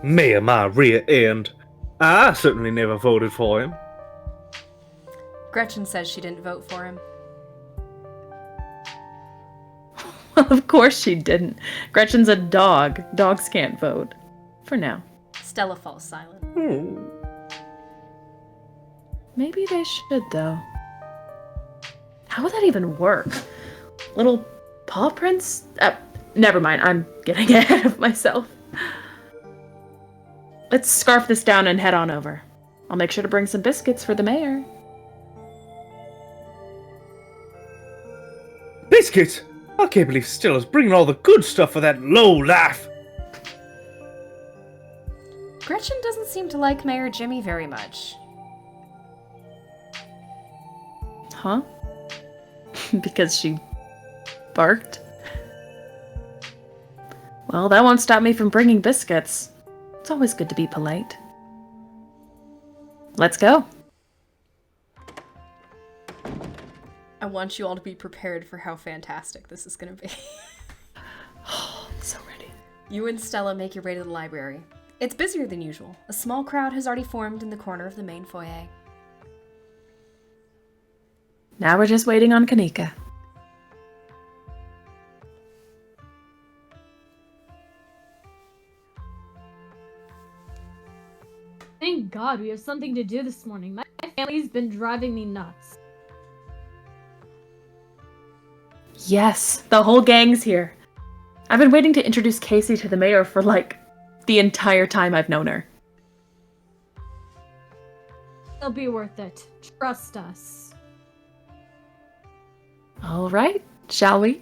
Mayor my rear end. I certainly never voted for him. Gretchen says she didn't vote for him. Well, of course she didn't. Gretchen's a dog. Dogs can't vote. For now. Stella falls silent. Maybe they should, though. How would that even work? Little paw prints? Never mind, I'm getting ahead of myself. Let's scarf this down and head on over. I'll make sure to bring some biscuits for the mayor. Biscuits? I can't believe Stella's bringing all the good stuff for that low life. Gretchen doesn't seem to like Mayor Jimmy very much. Huh? Because she barked? Well, that won't stop me from bringing biscuits. It's always good to be polite. Let's go. I want you all to be prepared for how fantastic this is going to be. Oh, I'm so ready. You and Stella make your way to the library. It's busier than usual. A small crowd has already formed in the corner of the main foyer. Now we're just waiting on Kaneeka. Thank God we have something to do this morning. My family's been driving me nuts. Yes, the whole gang's here. I've been waiting to introduce Casey to the mayor for, the entire time I've known her. It'll be worth it. Trust us. All right, shall we?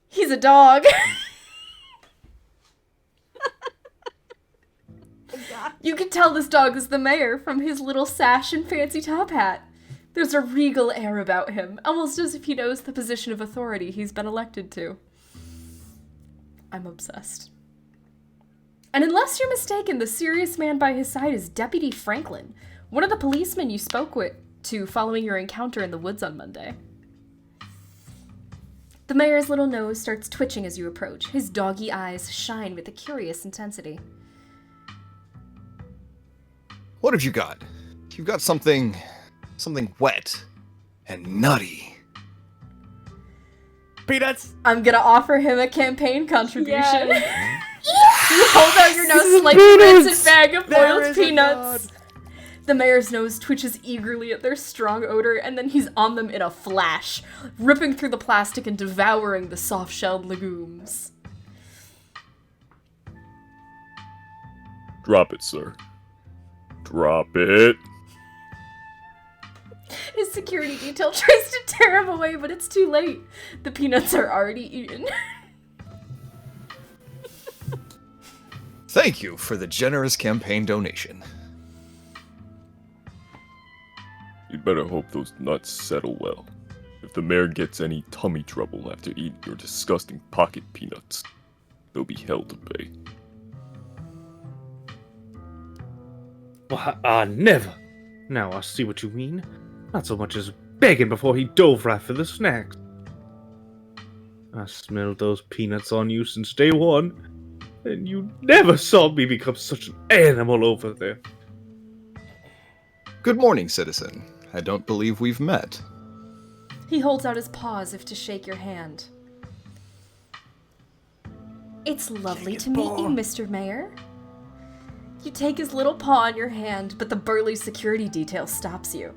He's a dog. You can tell this dog is the mayor from his little sash and fancy top hat. There's a regal air about him, almost as if he knows the position of authority he's been elected to. I'm obsessed. And unless you're mistaken, the serious man by his side is Deputy Franklin, one of the policemen you spoke to following your encounter in the woods on Monday. The mayor's little nose starts twitching as you approach. His doggy eyes shine with a curious intensity. What have you got? You've got something wet and nutty. Peanuts! I'm gonna offer him a campaign contribution. Yes. You hold out your nose like a rancid bag of boiled peanuts. The mayor's nose twitches eagerly at their strong odor, and then he's on them in a flash, ripping through the plastic and devouring the soft-shelled legumes. Drop it, sir. Drop it. His security detail tries to tear him away, but it's too late. The peanuts are already eaten. Thank you for the generous campaign donation. You'd better hope those nuts settle well. If the mayor gets any tummy trouble after eating your disgusting pocket peanuts, they'll be hell to pay. Why, never. Now I see what you mean. Not so much as begging before he dove right for the snacks. I smelled those peanuts on you since day one, and you never saw me become such an animal over there. Good morning, citizen. I don't believe we've met. He holds out his paw as if to shake your hand. It's lovely to meet you, Mr. Mayor. You take his little paw in your hand, but the burly security detail stops you.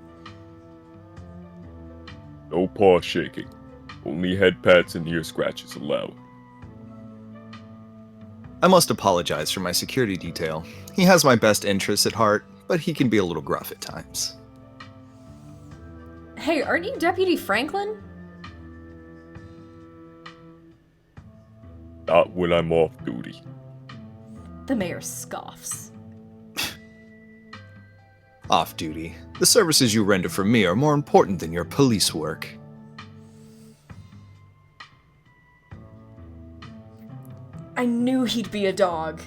No paw shaking. Only head pats and ear scratches allowed. I must apologize for my security detail. He has my best interests at heart, but he can be a little gruff at times. Hey, aren't you Deputy Franklin? Not when I'm off duty. The mayor scoffs. Off duty. The services you render for me are more important than your police work. I knew he'd be a dog.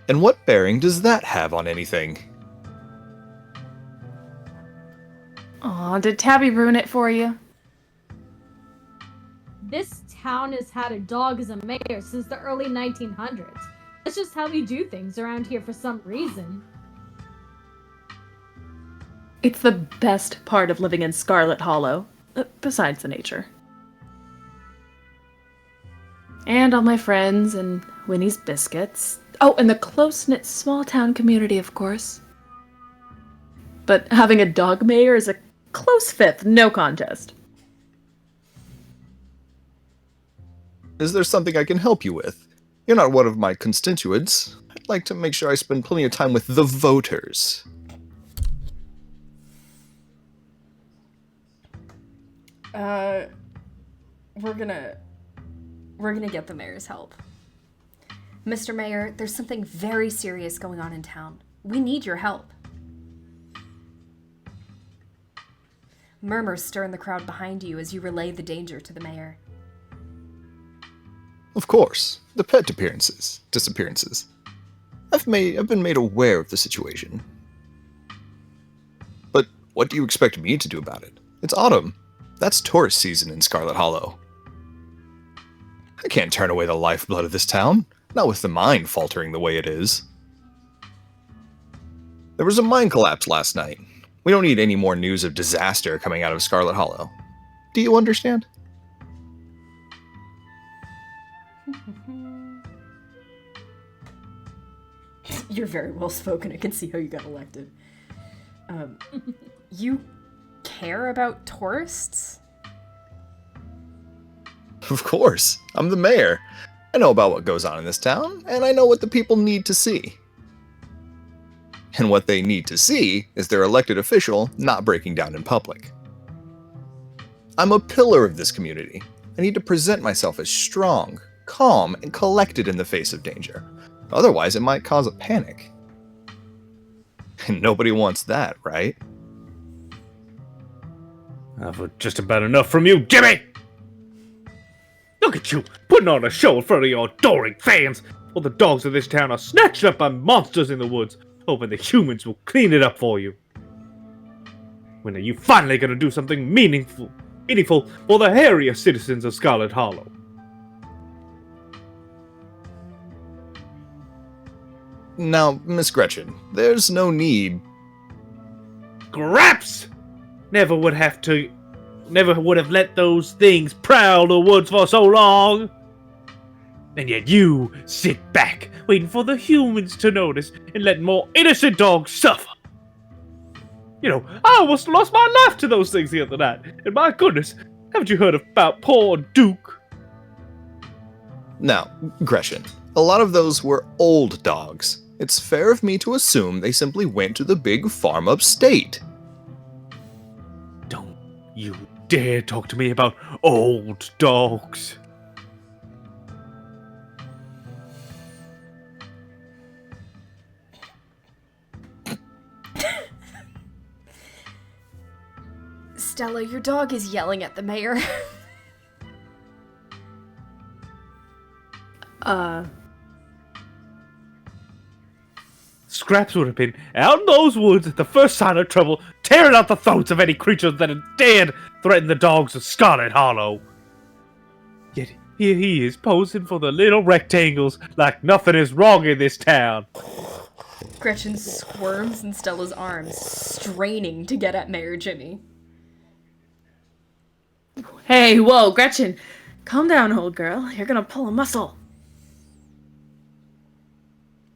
And what bearing does that have on anything? Aw, did Tabby ruin it for you? This town has had a dog as a mayor since the early 1900s. That's just how we do things around here for some reason. It's the best part of living in Scarlet Hollow, besides the nature. And all my friends, and Winnie's biscuits. Oh, and the close-knit small-town community, of course. But having a dog mayor is a close fifth, no contest. Is there something I can help you with? You're not one of my constituents. I'd like to make sure I spend plenty of time with the voters. We're gonna get the mayor's help. Mr. Mayor, there's something very serious going on in town. We need your help. Murmurs stir in the crowd behind you as you relay the danger to the mayor. Of course, the pet disappearances. I've been made aware of the situation. But what do you expect me to do about it? It's autumn. That's tourist season in Scarlet Hollow. I can't turn away the lifeblood of this town, not with the mine faltering the way it is. There was a mine collapse last night. We don't need any more news of disaster coming out of Scarlet Hollow. Do you understand? You're very well spoken. I can see how you got elected. You care about tourists? Of course. I'm the mayor. I know about what goes on in this town, and I know what the people need to see. And what they need to see is their elected official not breaking down in public. I'm a pillar of this community. I need to present myself as strong, calm, and collected in the face of danger. Otherwise, it might cause a panic. And nobody wants that, right? I've heard just about enough from you, Jimmy! Look at you, putting on a show in front of your adoring fans, while the dogs of this town are snatched up by monsters in the woods, hoping the humans will clean it up for you. When are you finally gonna do something meaningful for the hairier citizens of Scarlet Hollow? Now, Miss Gretchen, there's no need. Scraps! Never would have let those things prowl the woods for so long. And yet you sit back, waiting for the humans to notice and let more innocent dogs suffer. You know, I almost lost my life to those things the other night. And my goodness, haven't you heard about poor Duke? Now, Gretchen, a lot of those were old dogs. It's fair of me to assume they simply went to the big farm upstate. Don't you dare talk to me about old dogs. Stella, your dog is yelling at the mayor. Scraps would have been out in those woods at the first sign of trouble, tearing out the throats of any creatures that had dared threaten the dogs of Scarlet Hollow. Yet here he is posing for the little rectangles like nothing is wrong in this town. Gretchen squirms in Stella's arms, straining to get at Mayor Jimmy. Hey, whoa, Gretchen. Calm down, old girl. You're gonna pull a muscle.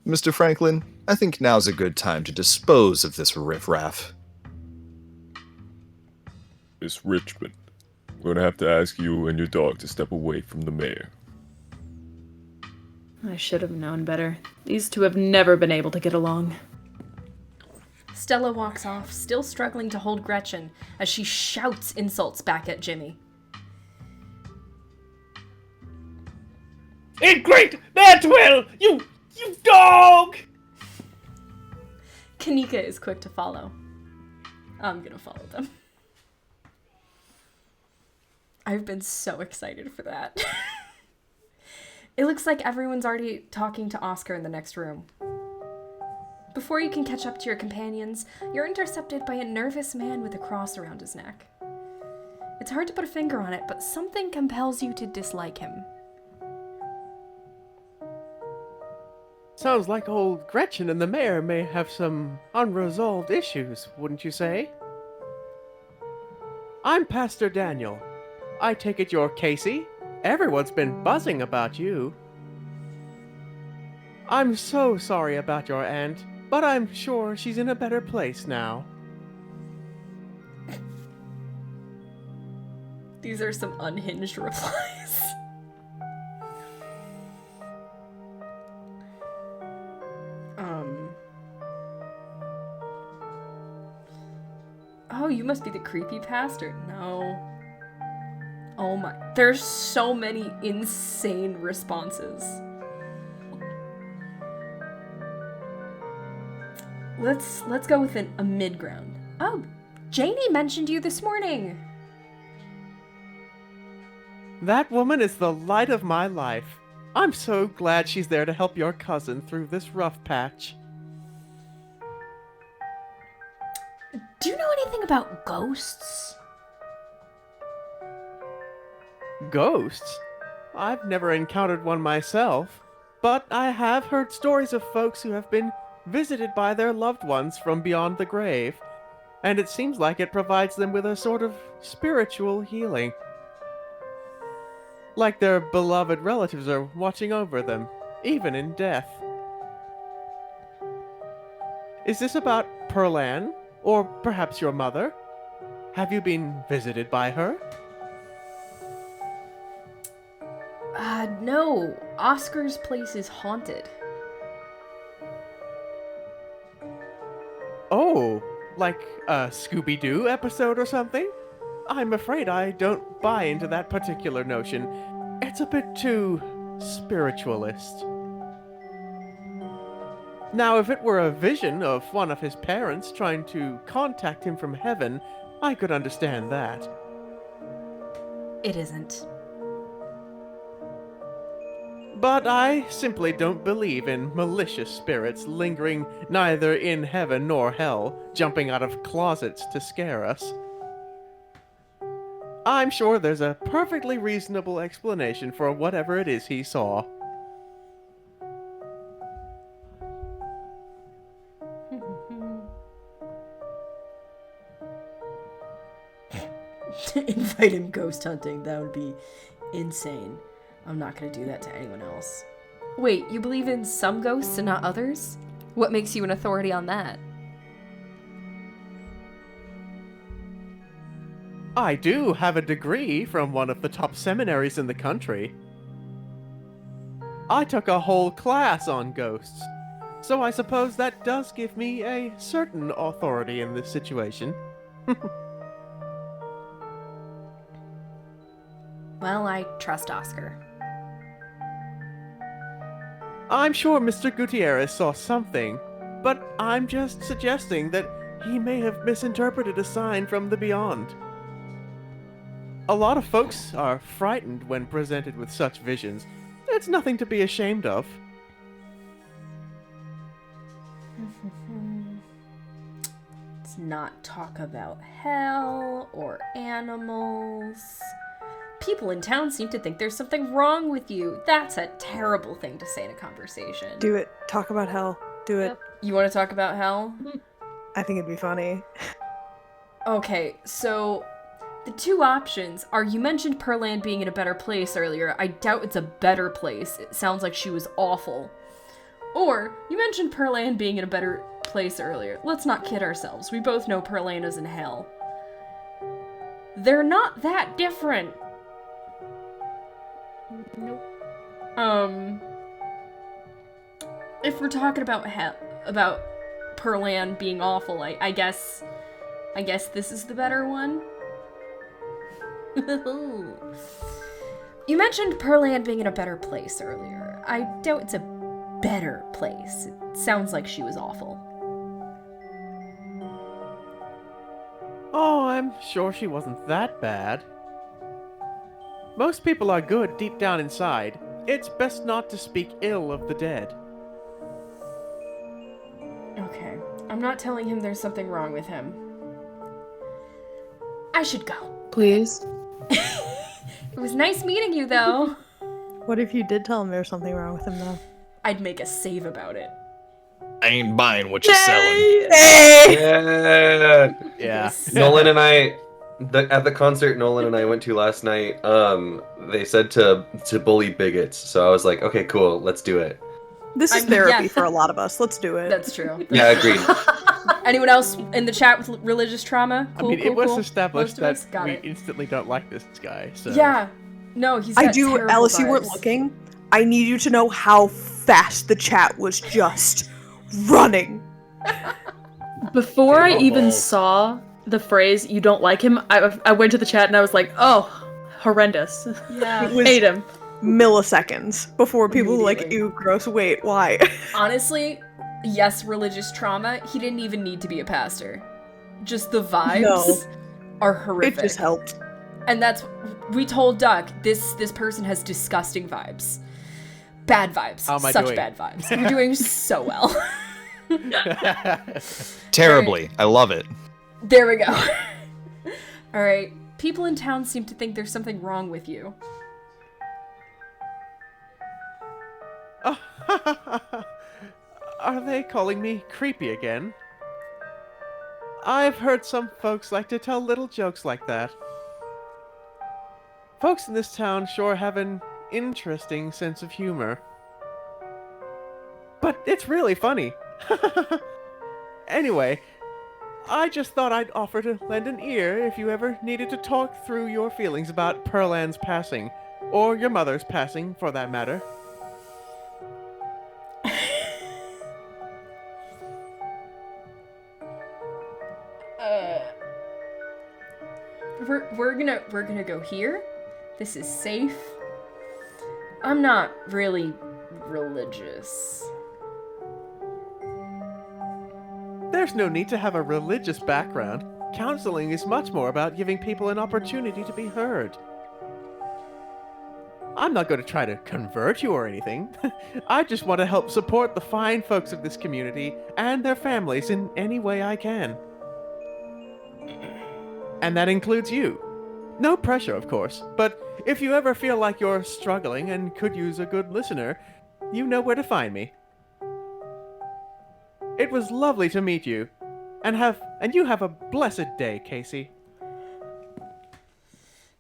Mr. Franklin, I think now's a good time to dispose of this riffraff. Miss Richmond, I'm going to have to ask you and your dog to step away from the mayor. I should have known better. These two have never been able to get along. Stella walks off, still struggling to hold Gretchen, as she shouts insults back at Jimmy. In great that will, you dog! Kaneeka is quick to follow. I'm gonna follow them. I've been so excited for that. It looks like everyone's already talking to Oscar in the next room. Before you can catch up to your companions, you're intercepted by a nervous man with a cross around his neck. It's hard to put a finger on it, but something compels you to dislike him. Sounds like old Gretchen and the mayor may have some unresolved issues, wouldn't you say? I'm Pastor Daniel. I take it you're Casey? Everyone's been buzzing about you. I'm so sorry about your aunt, but I'm sure she's in a better place now. These are some unhinged replies. Oh, you must be the creepy pastor. No. Oh my. There's so many insane responses. Let's go with a mid ground. Oh, Janie mentioned you this morning. That woman is the light of my life. I'm so glad she's there to help your cousin through this rough patch. Do you know anything about ghosts? Ghosts? I've never encountered one myself, but I have heard stories of folks who have been visited by their loved ones from beyond the grave, and it seems like it provides them with a sort of spiritual healing. Like their beloved relatives are watching over them, even in death. Is this about Pearl Ann? Or perhaps your mother? Have you been visited by her? No. Oscar's place is haunted. Oh, like a Scooby-Doo episode or something? I'm afraid I don't buy into that particular notion. It's a bit too spiritualist. Now, if it were a vision of one of his parents trying to contact him from heaven, I could understand that. It isn't. But I simply don't believe in malicious spirits lingering neither in heaven nor hell, jumping out of closets to scare us. I'm sure there's a perfectly reasonable explanation for whatever it is he saw. Invite him ghost hunting. That would be insane. I'm not gonna do that to anyone else. Wait, you believe in some ghosts and not others? What makes you an authority on that? I do have a degree from one of the top seminaries in the country. I took a whole class on ghosts, so I suppose that does give me a certain authority in this situation. Well, I trust Oscar. I'm sure Mr. Gutierrez saw something, but I'm just suggesting that he may have misinterpreted a sign from the beyond. A lot of folks are frightened when presented with such visions. It's nothing to be ashamed of. Let's not talk about hell or animals. People in town seem to think there's something wrong with you. That's a terrible thing to say in a conversation. Do it. Talk about hell. Do it. You want to talk about hell? I think it'd be funny. Okay, so the two options are, you mentioned Pearl Ann being in a better place earlier. I doubt it's a better place. It sounds like she was awful. Or, you mentioned Pearl Ann being in a better place earlier. Let's not kid ourselves. We both know Pearl Ann is in hell. They're not that different. Nope. If we're talking about about Pearl Ann being awful, I guess this is the better one. You mentioned Pearl Ann being in a better place earlier. I doubt it's a better place. It sounds like she was awful. Oh, I'm sure she wasn't that bad. Most people are good deep down inside. it's best not to speak ill of the dead. Okay. I'm not telling him there's something wrong with him. I should go. Please. It was nice meeting you, though. What if you did tell him there's something wrong with him, though? I'd make a save about it. I ain't buying what you're selling. Yeah. Yeah. Nolan and I, at the concert Nolan and I went to last night, they said to bully bigots. So I was like, okay, cool, let's do it. This is therapy for a lot of us. Let's do it. That's true. Yeah, agreed. Anyone else in the chat with religious trauma? Cool, I mean, it was established that Most of us? we Got it. instantly don't like this guy, so... Yeah. No, he's got I do, terrible Alice, you weren't vibes. looking. I need you to know how fast the chat was just running. Before I Terrible even balls. saw the phrase "you don't like him," I went to the chat and I was like, "Oh, horrendous! Yeah. It was Hate him." milliseconds before people were like, Immediately. ew, gross, wait, why? Honestly, yes, religious trauma. He didn't even need to be a pastor. Just the vibes No. are horrific. It just helped. And that's we told Doug, this person has disgusting vibes. Bad vibes. How am I Such doing? bad vibes. You're doing so well. Terribly. I love it. There we go. Alright. People in town seem to think there's something wrong with you. Are they calling me creepy again? I've heard some folks like to tell little jokes like that. Folks in this town sure have an interesting sense of humor. But it's really funny. Anyway, I just thought I'd offer to lend an ear if you ever needed to talk through your feelings about Pearl Ann's passing, or your mother's passing, for that matter. We're gonna go here. This is safe. I'm not really religious. There's no need to have a religious background. Counseling is much more about giving people an opportunity to be heard. I'm not going to try to convert you or anything. I just want to help support the fine folks of this community and their families in any way I can. And that includes you. No pressure, of course, but if you ever feel like you're struggling and could use a good listener, you know where to find me. It was lovely to meet you, and you have a blessed day, Casey.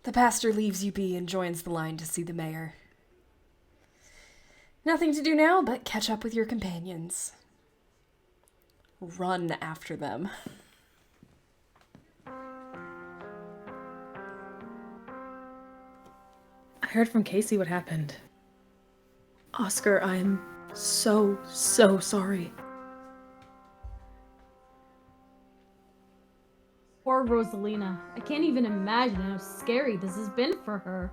The pastor leaves you be and joins the line to see the mayor. Nothing to do now but catch up with your companions. Run after them. I heard from Casey what happened. Oscar, I'm so sorry. Poor Rosalina. I can't even imagine how scary this has been for her.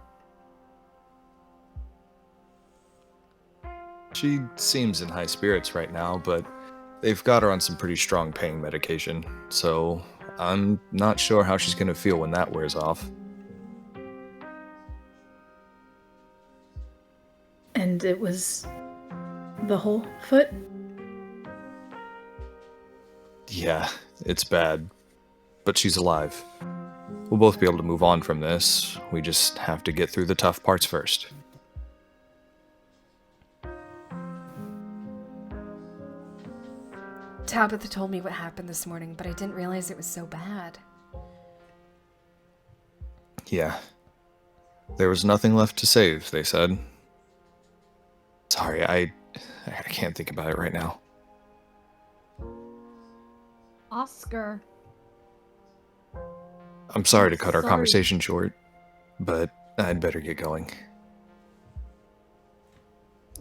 She seems in high spirits right now, but they've got her on some pretty strong pain medication, so I'm not sure how she's gonna feel when that wears off. And it was the whole foot? Yeah, it's bad. But she's alive. We'll both be able to move on from this. We just have to get through the tough parts first. Tabitha told me what happened this morning, but I didn't realize it was so bad. Yeah. There was nothing left to save, they said. Sorry, I can't think about it right now. Oscar. I'm sorry to cut our Sorry. conversation short, but I'd better get going.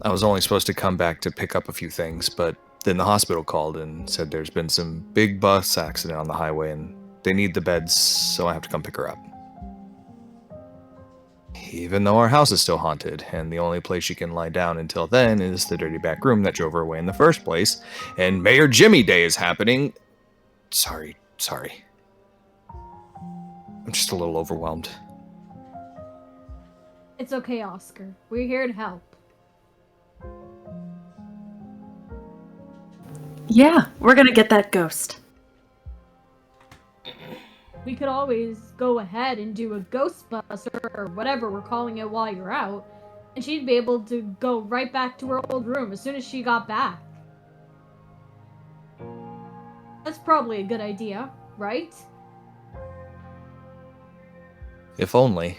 I was only supposed to come back to pick up a few things, but then the hospital called and said there's been some big bus accident on the highway and they need the beds, so I have to come pick her up. Even though our house is still haunted, and the only place she can lie down until then is the dirty back room that drove her away in the first place, and Mayor Jimmy Day is happening. Sorry. I'm just a little overwhelmed. It's okay, Oscar. We're here to help. Yeah, we're gonna get that ghost. We could always go ahead and do a Ghostbuster or whatever we're calling it while you're out, and she'd be able to go right back to her old room as soon as she got back. That's probably a good idea, right? If only.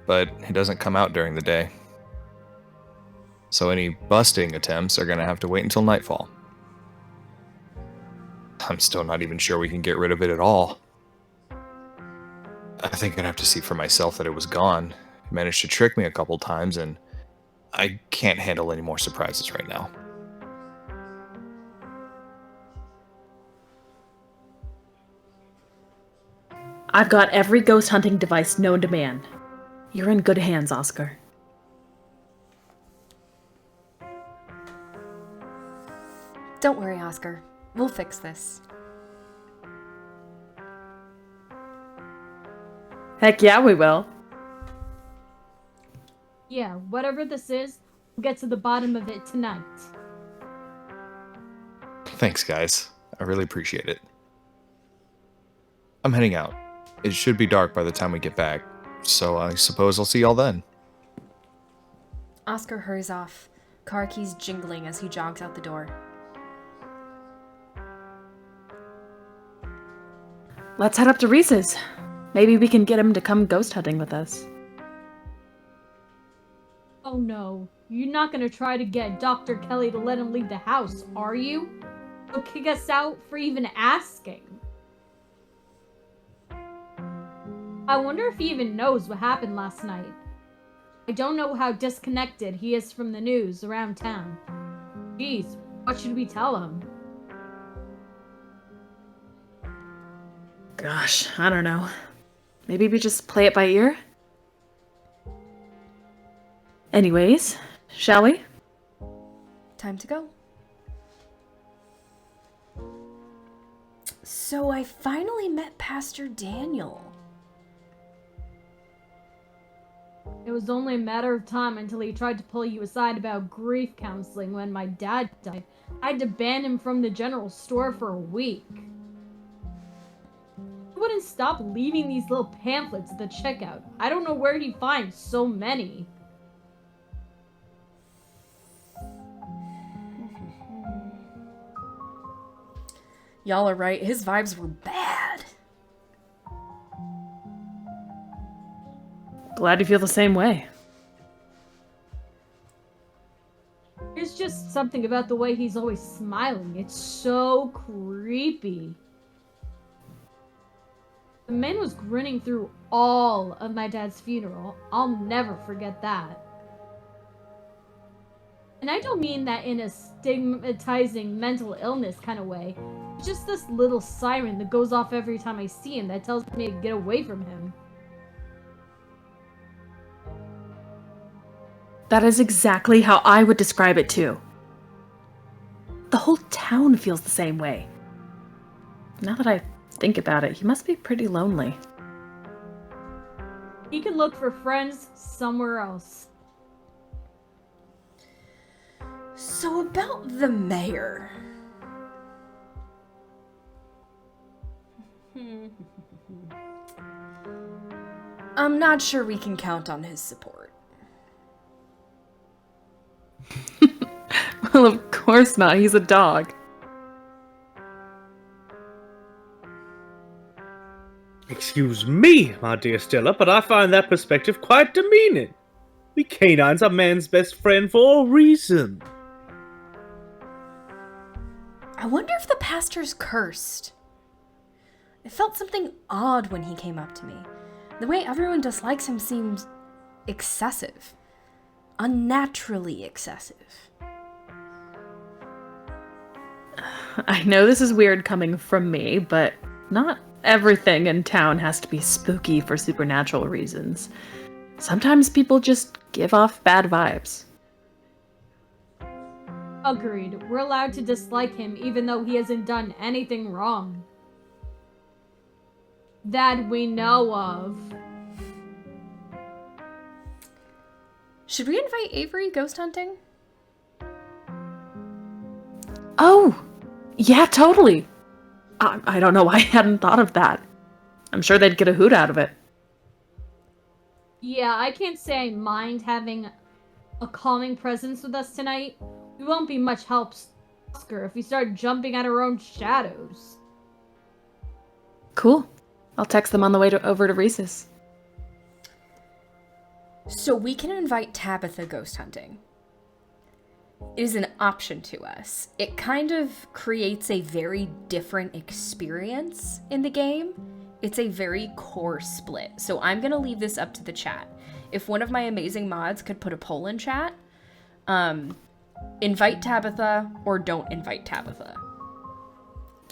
But he doesn't come out during the day. So any busting attempts are going to have to wait until nightfall. I'm still not even sure we can get rid of it at all. I think I'd have to see for myself that it was gone. It managed to trick me a couple times, and I can't handle any more surprises right now. I've got every ghost hunting device known to man. You're in good hands, Oscar. Don't worry, Oscar. We'll fix this. Heck yeah, we will. Yeah, whatever this is, we'll get to the bottom of it tonight. Thanks, guys. I really appreciate it. I'm heading out. It should be dark by the time we get back, so I suppose I'll see y'all then. Oscar hurries off, car keys jingling as he jogs out the door. Let's head up to Reese's. Maybe we can get him to come ghost hunting with us. Oh no, you're not gonna try to get Dr. Kelly to let him leave the house, are you? He'll kick us out for even asking. I wonder if he even knows what happened last night. I don't know how disconnected he is from the news around town. Jeez, what should we tell him? Gosh, I don't know. Maybe we just play it by ear? Anyways, shall we? Time to go. So I finally met Pastor Daniel. It was only a matter of time until he tried to pull you aside about grief counseling when my dad died. I had to ban him from the general store for a week. He wouldn't stop leaving these little pamphlets at the checkout. I don't know where he finds so many. Y'all are right, his vibes were bad. Glad you feel the same way. There's just something about the way he's always smiling. It's so creepy. The man was grinning through all of my dad's funeral. I'll never forget that. And I don't mean that in a stigmatizing mental illness kind of way. It's just this little siren that goes off every time I see him that tells me to get away from him. That is exactly how I would describe it too. The whole town feels the same way. Now that I think about it, he must be pretty lonely. He can look for friends somewhere else. So about the mayor. I'm not sure we can count on his support. Well, of course not. He's a dog. Excuse me, my dear Stella, but I find that perspective quite demeaning. We canines are man's best friend for a reason. I wonder if the pastor's cursed. I felt something odd when he came up to me. The way everyone dislikes him seems excessive. Unnaturally excessive. I know this is weird coming from me, but not everything in town has to be spooky for supernatural reasons. Sometimes people just give off bad vibes. Agreed. We're allowed to dislike him even though he hasn't done anything wrong. That we know of. Should we invite Avery ghost hunting? Oh! Yeah, totally. I don't know why I hadn't thought of that. I'm sure they'd get a hoot out of it. Yeah, I can't say I mind having a calming presence with us tonight. We won't be much help, Oscar, if we start jumping at our own shadows. Cool. I'll text them on the way over to Reese's. So we can invite Tabitha ghost hunting. It is an option to us. It kind of creates a very different experience in the game. It's a very core split. So I'm going to leave this up to the chat. If one of my amazing mods could put a poll in chat, invite Tabitha or don't invite Tabitha.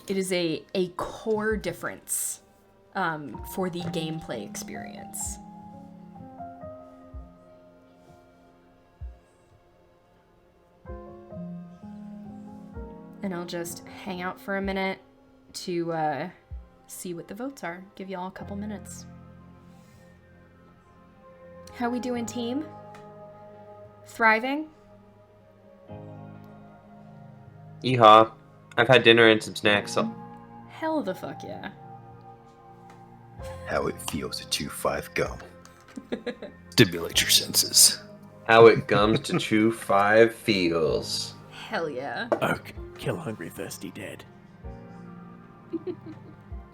It is a core difference for the gameplay experience. And I'll just hang out for a minute to see what the votes are. Give y'all a couple minutes. How we doing, team? Thriving? Yeehaw. I've had dinner and some snacks, so... Hell the fuck yeah. How it feels to chew 5 gum. Stimulate your senses. How it gums to chew 5 feels. Hell yeah. Ark, kill hungry, thirsty, dead.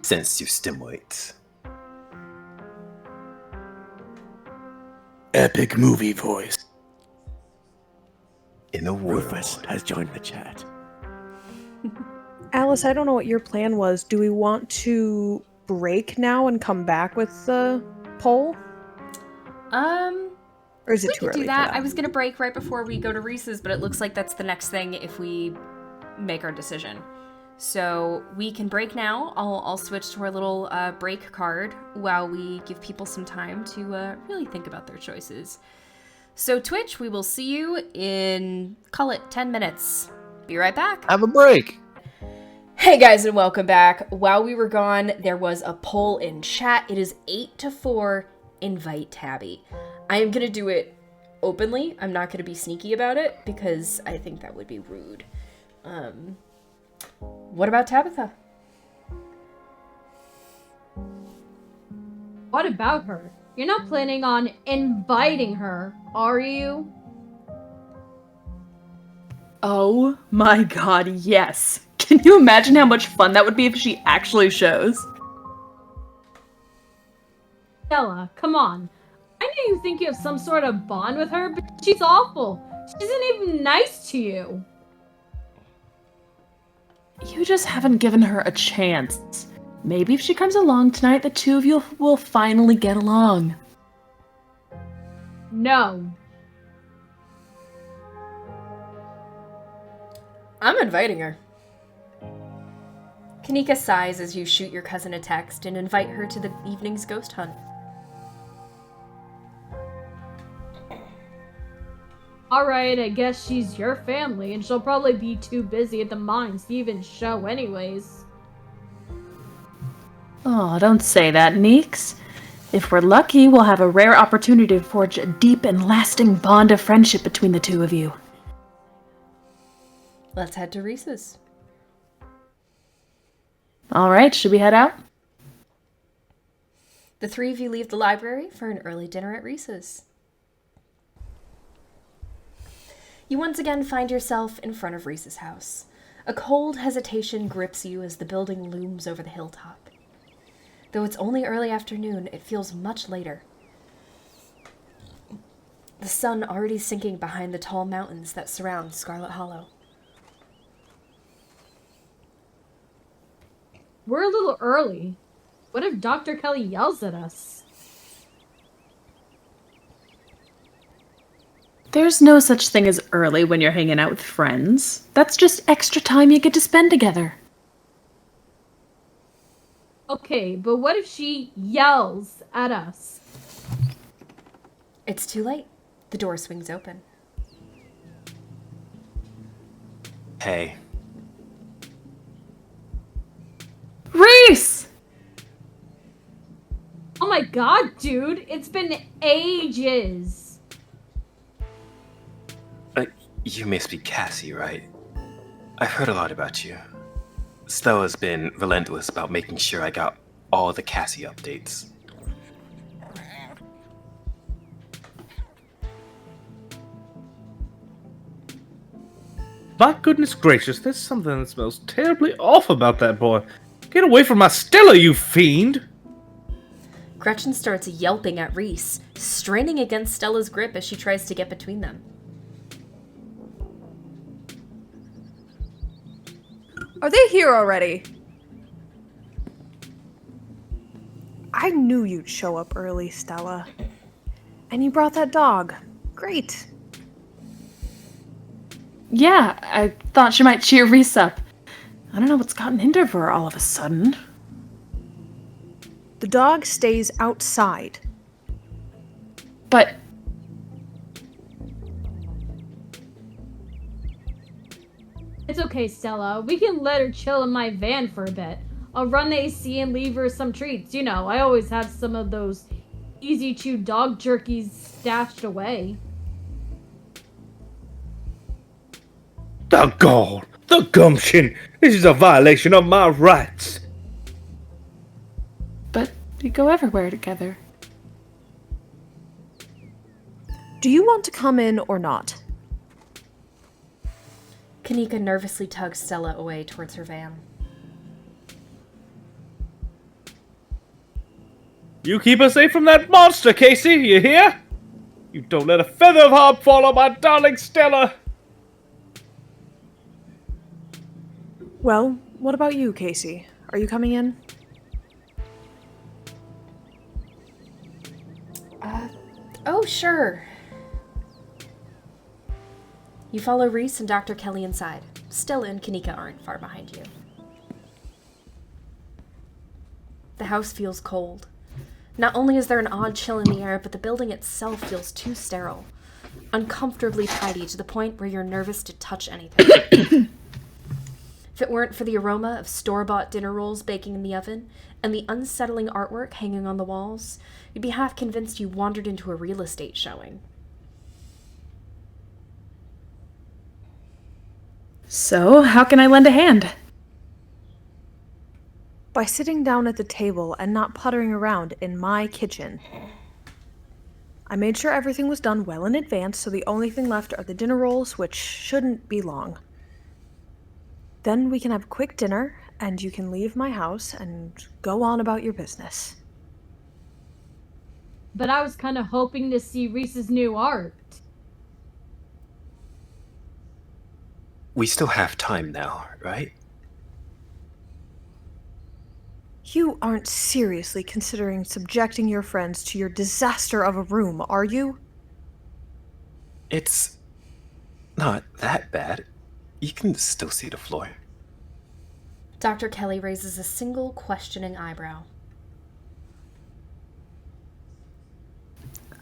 Sense you stimulate. Epic movie voice. In a world. Rufus has joined the chat. Alice, I don't know what your plan was. Do we want to break now and come back with the poll? Or is it too early do that. for that? I was gonna break right before we go to Reese's, but it looks like that's the next thing if we make our decision. So we can break now. I'll switch to our little break card while we give people some time to really think about their choices. So Twitch, we will see you in, call it 10 minutes. Be right back. Have a break. Hey guys, and welcome back. While we were gone, there was a poll in chat. It is 8-4, invite Tabby. I am going to do it openly. I'm not going to be sneaky about it because I think that would be rude. What about Tabitha? What about her? You're not planning on inviting her, are you? Oh my god, yes. Can you imagine how much fun that would be if she actually shows? Stella, come on. I know you think you have some sort of bond with her, but she's awful. She isn't even nice to you. You just haven't given her a chance. Maybe if she comes along tonight, the two of you will finally get along. No. I'm inviting her. Kaneeka sighs as you shoot your cousin a text and invite her to the evening's ghost hunt. Alright, I guess she's your family, and she'll probably be too busy at the mines to even show anyways. Oh, don't say that, Neeks. If we're lucky, we'll have a rare opportunity to forge a deep and lasting bond of friendship between the two of you. Let's head to Reese's. Alright, should we head out? The three of you leave the library for an early dinner at Reese's. You once again find yourself in front of Reese's house. A cold hesitation grips you as the building looms over the hilltop. Though it's only early afternoon, it feels much later. The sun already sinking behind the tall mountains that surround Scarlet Hollow. We're a little early. What if Dr. Kelly yells at us? There's no such thing as early when you're hanging out with friends. That's just extra time you get to spend together. Okay, but what if she yells at us? It's too late. The door swings open. Hey. Reese! Oh my god, dude, it's been ages. You must be Cassie, right? I've heard a lot about you. Stella's been relentless about making sure I got all the Cassie updates. My goodness gracious, there's something that smells terribly off about that boy. Get away from my Stella, you fiend! Gretchen starts yelping at Reese, straining against Stella's grip as she tries to get between them. Are they here already? I knew you'd show up early, Stella. And you brought that dog. Great. Yeah, I thought she might cheer Reese up. I don't know what's gotten into her all of a sudden. The dog stays outside. But... It's okay, Stella. We can let her chill in my van for a bit. I'll run the AC and leave her some treats. You know, I always have some of those easy-chew dog jerkies stashed away. Doggone! The gumption! This is a violation of my rights! But we go everywhere together. Do you want to come in or not? Kaneeka nervously tugs Stella away towards her van. You keep us safe from that monster, Casey, you hear? You don't let a feather of harm fall on my darling Stella! Well, what about you, Casey? Are you coming in? Oh, sure. You follow Reese and Dr. Kelly inside. Stella and Kaneeka aren't far behind you. The house feels cold. Not only is there an odd chill in the air, but the building itself feels too sterile. Uncomfortably tidy to the point where you're nervous to touch anything. If it weren't for the aroma of store-bought dinner rolls baking in the oven and the unsettling artwork hanging on the walls, you'd be half convinced you wandered into a real estate showing. So, how can I lend a hand? By sitting down at the table and not puttering around in my kitchen. I made sure everything was done well in advance, so the only thing left are the dinner rolls, which shouldn't be long. Then we can have a quick dinner, and you can leave my house and go on about your business. But I was kind of hoping to see Reese's new art. We still have time now, right? You aren't seriously considering subjecting your friends to your disaster of a room, are you? It's not that bad. You can still see the floor. Dr. Kelly raises a single questioning eyebrow.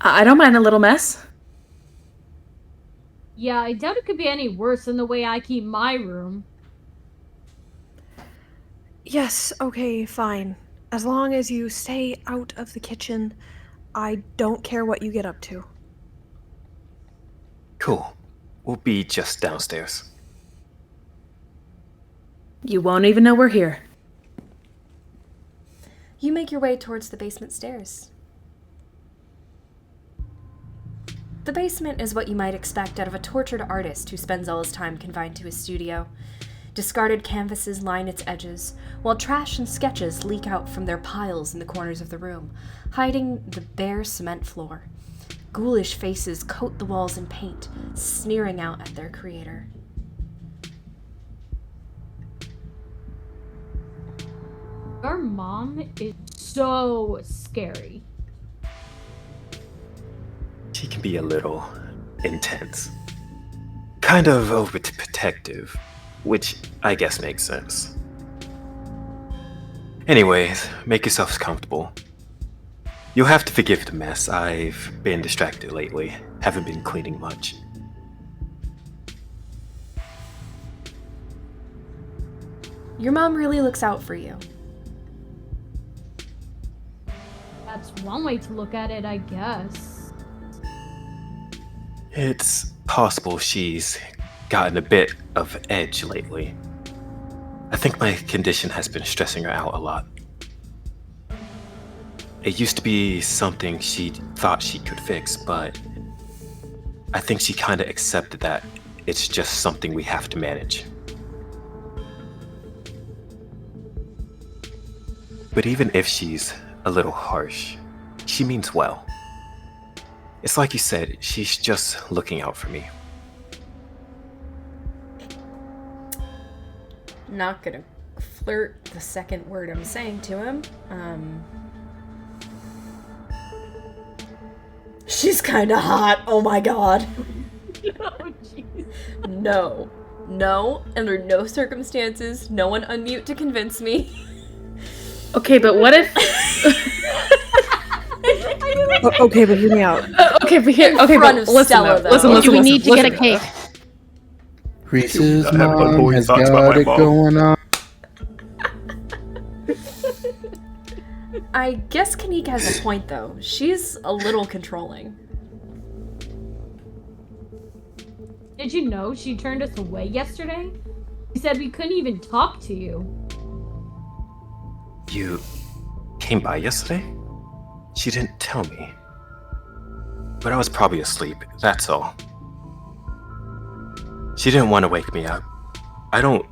I don't mind a little mess. Yeah, I doubt it could be any worse than the way I keep my room. Yes, okay, fine. As long as you stay out of the kitchen, I don't care what you get up to. Cool. We'll be just downstairs. You won't even know we're here. You make your way towards the basement stairs. The basement is what you might expect out of a tortured artist who spends all his time confined to his studio. Discarded canvases line its edges, while trash and sketches leak out from their piles in the corners of the room, hiding the bare cement floor. Ghoulish faces coat the walls in paint, sneering out at their creator. Our mom is so scary. She can be a little intense. Kind of overprotective, which I guess makes sense. Anyways, make yourselves comfortable. You'll have to forgive the mess. I've been distracted lately. Haven't been cleaning much. Your mom really looks out for you. That's one way to look at it, I guess. It's possible she's gotten a bit of edge lately. I think my condition has been stressing her out a lot. It used to be something she thought she could fix, but I think she kind of accepted that it's just something we have to manage. But even if she's a little harsh, she means well. It's like you said, she's just looking out for me. Not gonna flirt the second word I'm saying to him. She's kinda hot, oh my god. Oh, jeez. No. No, under no circumstances, no one unmute to convince me. Okay, but what if... Okay, but hear me out. Okay, but here... Okay, front but of listen, Stella, though. Listen, though. listen, We listen, need to listen. get a cake. Reese's I have mom unholy has thoughts about got my it mom. going on. I guess Kaneeka has a point, though. She's a little controlling. Did you know she turned us away yesterday? She said we couldn't even talk to you. You came by yesterday? She didn't tell me. But I was probably asleep, that's all. She didn't want to wake me up. I don't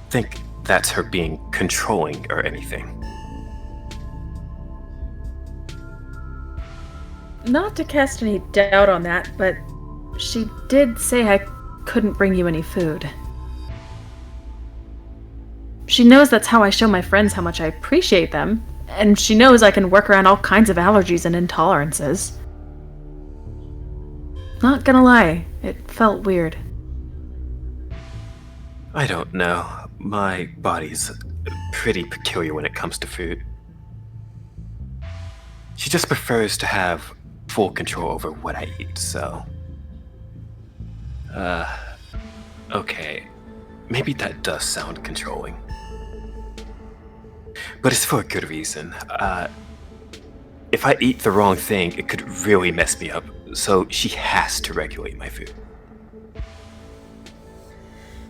think that's her being controlling or anything. Not to cast any doubt on that, but she did say I couldn't bring you any food. She knows that's how I show my friends how much I appreciate them, and she knows I can work around all kinds of allergies and intolerances. Not gonna lie, it felt weird. I don't know. My body's pretty peculiar when it comes to food. She just prefers to have full control over what I eat, so... okay. Maybe that does sound controlling. But it's for a good reason. If I eat the wrong thing, it could really mess me up, so she has to regulate my food.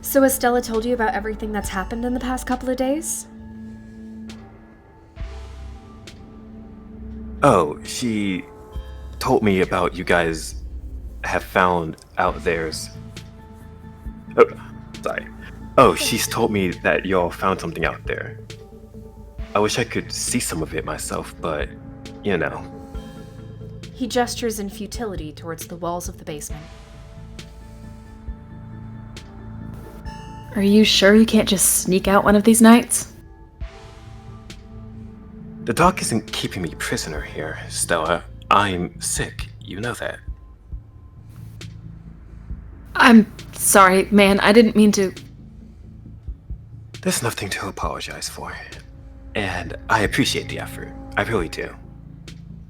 So has Stella told you about everything that's happened in the past couple of days? Oh, she told me about you guys have found out there's... Oh, sorry. Oh, she's told me that y'all found something out there. I wish I could see some of it myself, but, you know. He gestures in futility towards the walls of the basement. Are you sure you can't just sneak out one of these nights? The doc isn't keeping me prisoner here, Stella. I'm sick. You know that. I'm sorry, man. I didn't mean to... There's nothing to apologize for. And I appreciate the effort. I really do.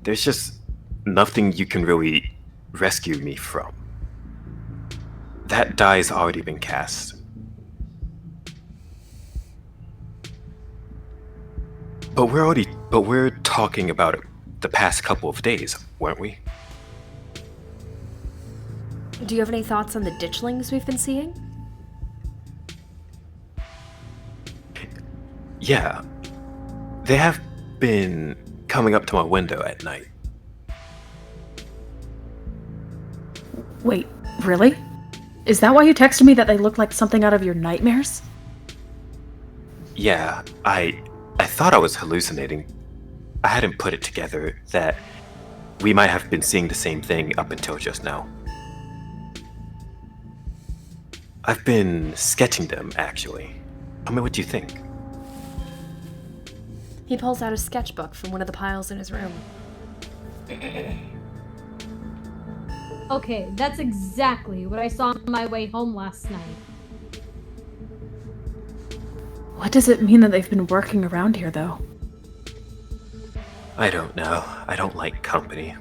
There's just nothing you can really rescue me from. That die's already been cast. But we're talking about it the past couple of days, weren't we? Do you have any thoughts on the ditchlings we've been seeing? Yeah. They have been coming up to my window at night. Wait, really? Is that why you texted me that they look like something out of your nightmares? Yeah, I thought I was hallucinating. I hadn't put it together that we might have been seeing the same thing up until just now. I've been sketching them, actually. Tell me what you think. He pulls out a sketchbook from one of the piles in his room. Okay, that's exactly what I saw on my way home last night. What does it mean that they've been working around here, though? I don't know. I don't like company.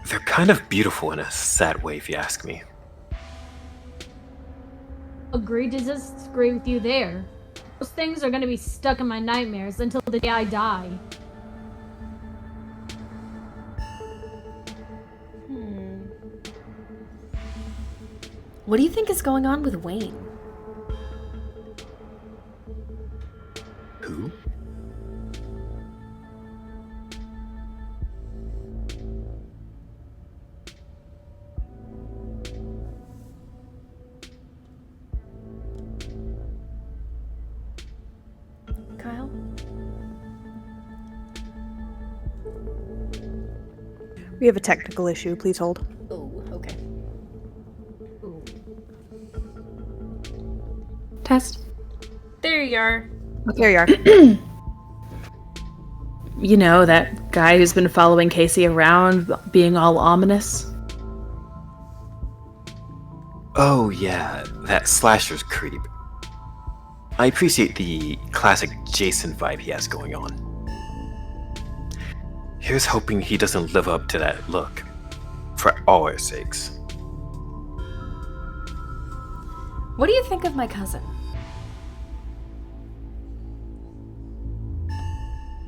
They're kind of beautiful in a sad way, if you ask me. Agree to disagree with you there. Those things are gonna be stuck in my nightmares until the day I die. What do you think is going on with Wayne? Who? Kyle? We have a technical issue. Please hold. Oh, okay. Ooh. Test. There you are. There you are. You know, that guy who's been following Casey around, being all ominous? Oh yeah, that slasher's creep. I appreciate the classic Jason vibe he has going on. Here's hoping he doesn't live up to that look. For all our sakes. What do you think of my cousin?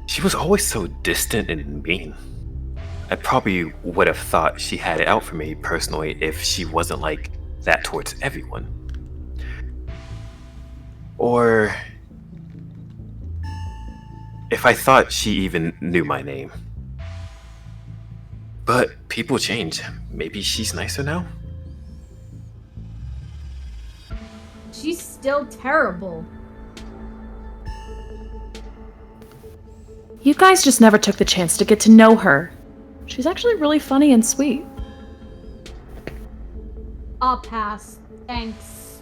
She was always so distant and mean. I probably would have thought she had it out for me personally if she wasn't like that towards everyone. Or if I thought she even knew my name. But people change. Maybe she's nicer now? She's still terrible. You guys just never took the chance to get to know her. She's actually really funny and sweet. I'll pass. Thanks.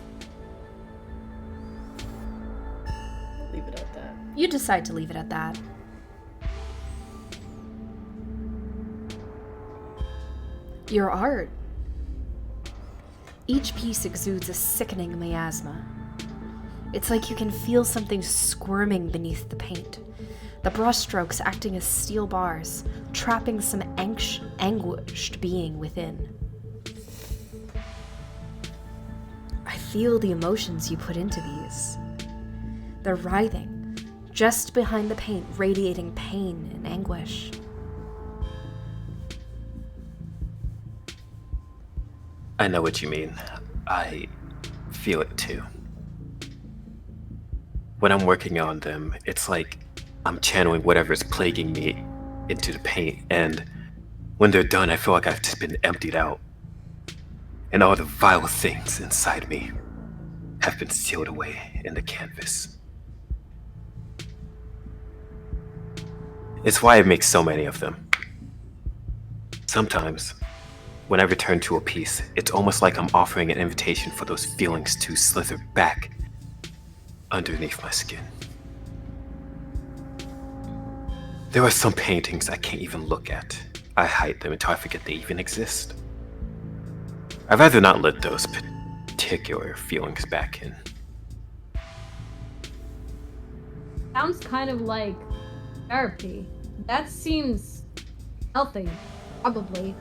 Leave it at that. You decide to leave it at that. Your art. Each piece exudes a sickening miasma. It's like you can feel something squirming beneath the paint. The brushstrokes acting as steel bars, trapping some anguished being within. I feel the emotions you put into these. They're writhing, just behind the paint, radiating pain and anguish. I know what you mean. I feel it too. When I'm working on them, it's like I'm channeling whatever's plaguing me into the paint, and when they're done, I feel like I've just been emptied out. And all the vile things inside me have been sealed away in the canvas. It's why I make so many of them. Sometimes, when I return to a piece, it's almost like I'm offering an invitation for those feelings to slither back underneath my skin. There are some paintings I can't even look at. I hide them until I forget they even exist. I'd rather not let those particular feelings back in. Sounds kind of like therapy. That seems healthy, probably.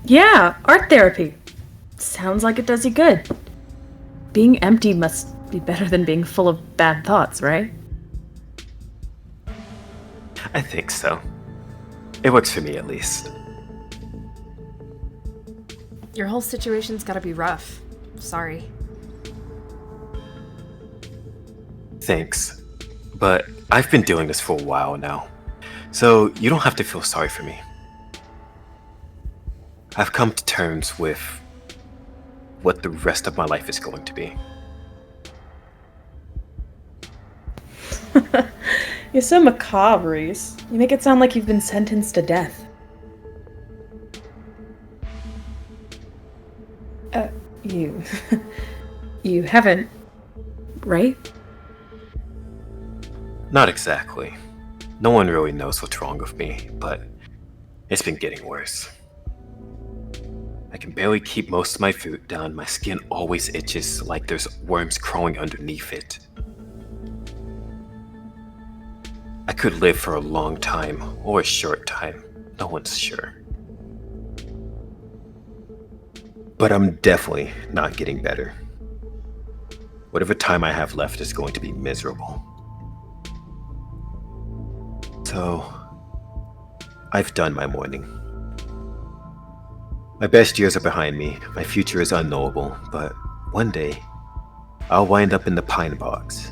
Yeah, art therapy. Sounds like it does you good. Being empty must be better than being full of bad thoughts, right? I think so. It works for me, at least. Your whole situation's gotta be rough. Sorry. Thanks. But I've been doing this for a while now, so you don't have to feel sorry for me. I've come to terms with what the rest of my life is going to be. You're so macabre, Reese. You make it sound like you've been sentenced to death. You... you haven't, right? Not exactly. No one really knows what's wrong with me, but it's been getting worse. I can barely keep most of my food down. My skin always itches like there's worms crawling underneath it. I could live for a long time or a short time. No one's sure. But I'm definitely not getting better. Whatever time I have left is going to be miserable. So, I've done my mourning. My best years are behind me, my future is unknowable, but one day, I'll wind up in the pine box,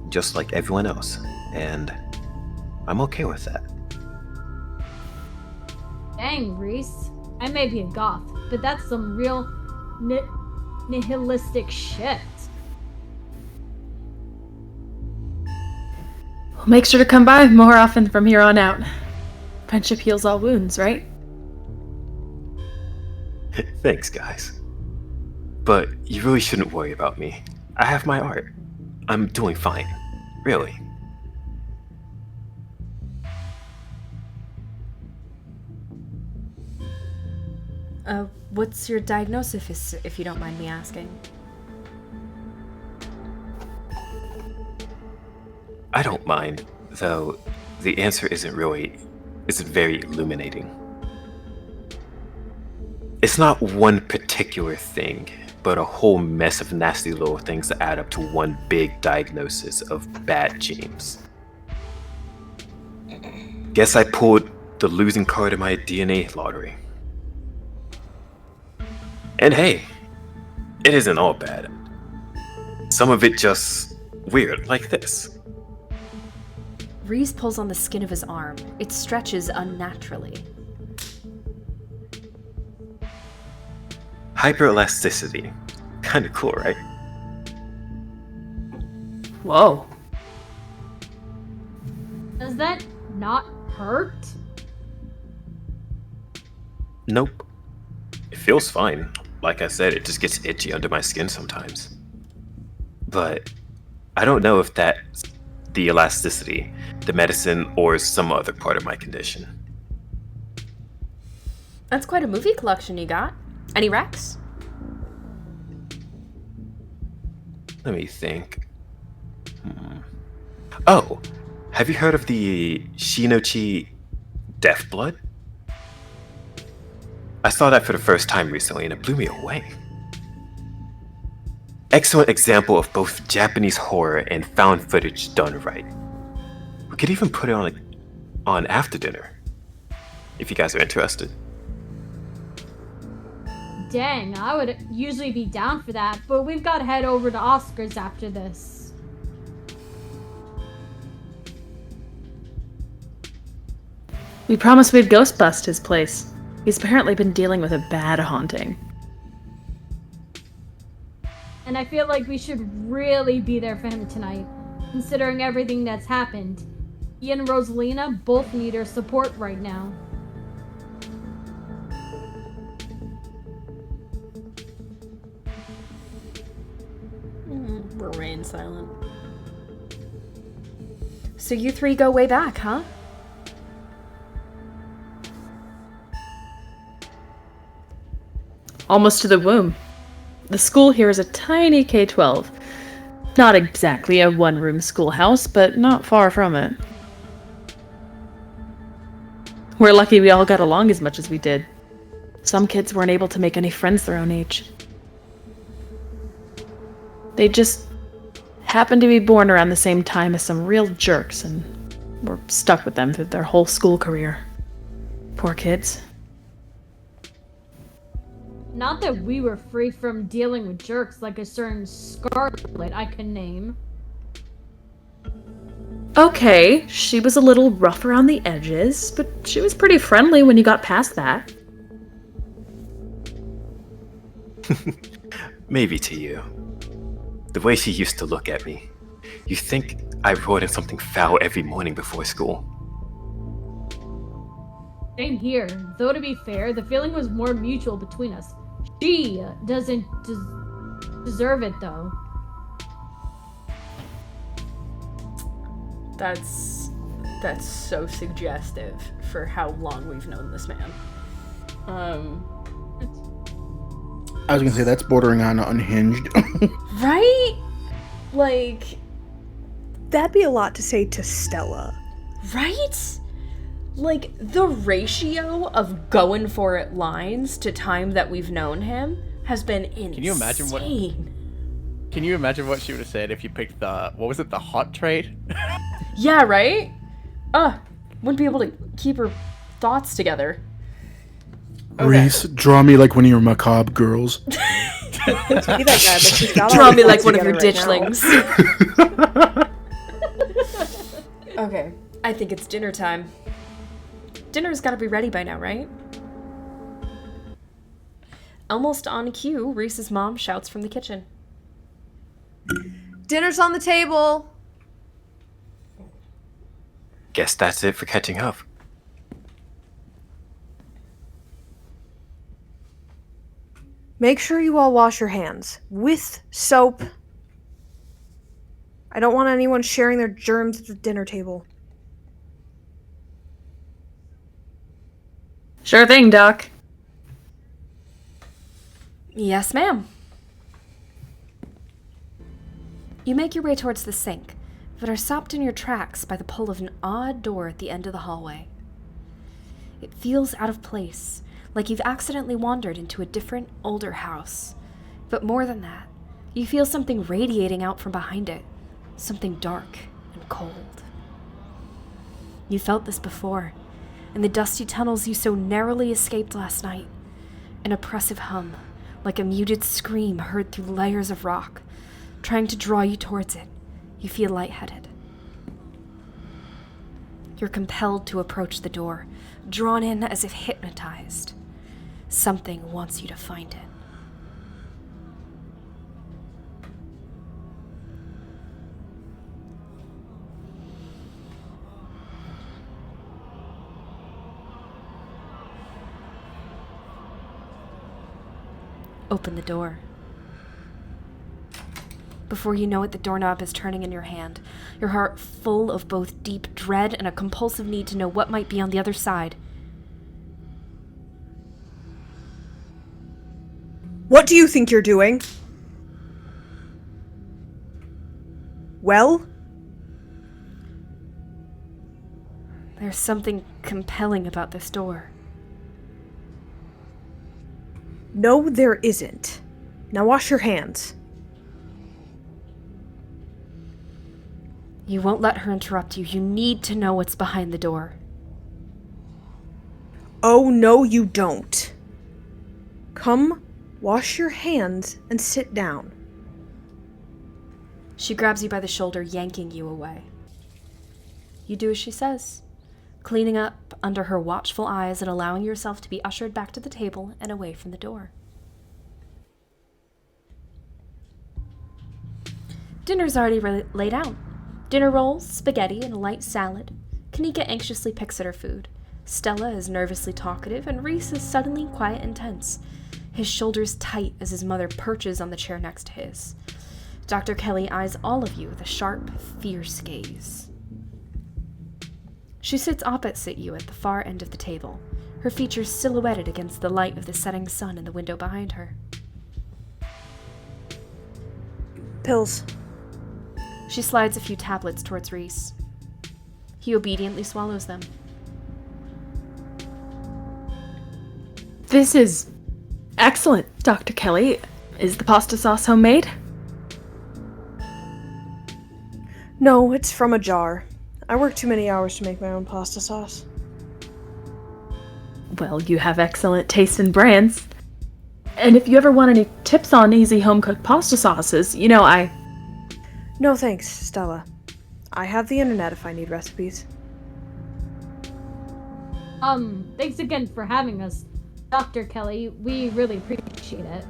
just like everyone else, and I'm okay with that. Dang, Reese. I may be a goth, but that's some real nihilistic shit. We'll make sure to come by more often from here on out. Friendship heals all wounds, right? Thanks, guys. But you really shouldn't worry about me. I have my art. I'm doing fine. Really. What's your diagnosis, if you don't mind me asking? I don't mind, though the answer isn't very illuminating. It's not one particular thing, but a whole mess of nasty little things that add up to one big diagnosis of bad genes. Guess I pulled the losing card in my DNA lottery. And hey, it isn't all bad. Some of it just weird, like this. Reese pulls on the skin of his arm. It stretches unnaturally. Hyperelasticity. Kinda cool, right? Whoa. Does that not hurt? Nope. It feels fine. Like I said, it just gets itchy under my skin sometimes. But I don't know if that's the elasticity, the medicine, or some other part of my condition. That's quite a movie collection you got. Any Rex? Let me think. Oh, have you heard of the Shinochi Death Blood? I saw that for the first time recently and it blew me away. Excellent example of both Japanese horror and found footage done right. We could even put it on after dinner, if you guys are interested. Dang, I would usually be down for that, but we've got to head over to Oscar's after this. We promised we'd ghost bust his place. He's apparently been dealing with a bad haunting. And I feel like we should really be there for him tonight, considering everything that's happened. He and Rosalina both need our support right now. Remain silent. So you three go way back, huh? Almost to the womb. The school here is a tiny K-12. Not exactly a one-room schoolhouse, but not far from it. We're lucky we all got along as much as we did. Some kids weren't able to make any friends their own age. They just happened to be born around the same time as some real jerks and were stuck with them through their whole school career. Poor kids. Not that we were free from dealing with jerks like a certain Scarlet I can name. Okay, she was a little rough around the edges, but she was pretty friendly when you got past that. Maybe to you. The way she used to look at me. You think I wrote in something foul every morning before school. Same here. Though to be fair, the feeling was more mutual between us. She doesn't deserve it, though. That's so suggestive for how long we've known this man. I was gonna say that's bordering on unhinged. Right? Like, that'd be a lot to say to Stella. Right? Like, the ratio of going for it lines to time that we've known him has been insane. Can you imagine what she would have said if you picked the hot trait? Yeah, right? Wouldn't be able to keep her thoughts together. Okay. Reese, draw me like one of your macabre girls. Be that guy, but she's got all Draw the me like thoughts one of your together right now. ditchlings. Okay, I think it's dinner time. Dinner's gotta be ready by now, right? Almost on cue, Reese's mom shouts from the kitchen. Dinner's on the table. Guess that's it for catching up. Make sure you all wash your hands with soap. I don't want anyone sharing their germs at the dinner table. Sure thing, Doc. Yes, ma'am. You make your way towards the sink, but are stopped in your tracks by the pull of an odd door at the end of the hallway. It feels out of place, like you've accidentally wandered into a different, older house. But more than that, you feel something radiating out from behind it, something dark and cold. You felt this before, in the dusty tunnels you so narrowly escaped last night. An oppressive hum, like a muted scream heard through layers of rock, trying to draw you towards it. You feel lightheaded. You're compelled to approach the door, drawn in as if hypnotized. Something wants you to find it. Open the door. Before you know it, the doorknob is turning in your hand, your heart full of both deep dread and a compulsive need to know what might be on the other side. What do you think you're doing? Well? There's something compelling about this door. No, there isn't. Now wash your hands. You won't let her interrupt you. You need to know what's behind the door. Oh, no, you don't. Come, wash your hands, and sit down. She grabs you by the shoulder, yanking you away. You do as she says, cleaning up under her watchful eyes and allowing yourself to be ushered back to the table and away from the door. Dinner's already laid out. Dinner rolls, spaghetti, and a light salad. Kaneeka anxiously picks at her food. Stella is nervously talkative, and Reese is suddenly quiet and tense, his shoulders tight as his mother perches on the chair next to his. Dr. Kelly eyes all of you with a sharp, fierce gaze. She sits opposite you at the far end of the table, her features silhouetted against the light of the setting sun in the window behind her. Pills. She slides a few tablets towards Reese. He obediently swallows them. This is excellent, Dr. Kelly. Is the pasta sauce homemade? No, it's from a jar. I work too many hours to make my own pasta sauce. Well, you have excellent taste in brands. And if you ever want any tips on easy home-cooked pasta sauces, you know, No thanks, Stella. I have the internet if I need recipes. Thanks again for having us, Dr. Kelly. We really appreciate it.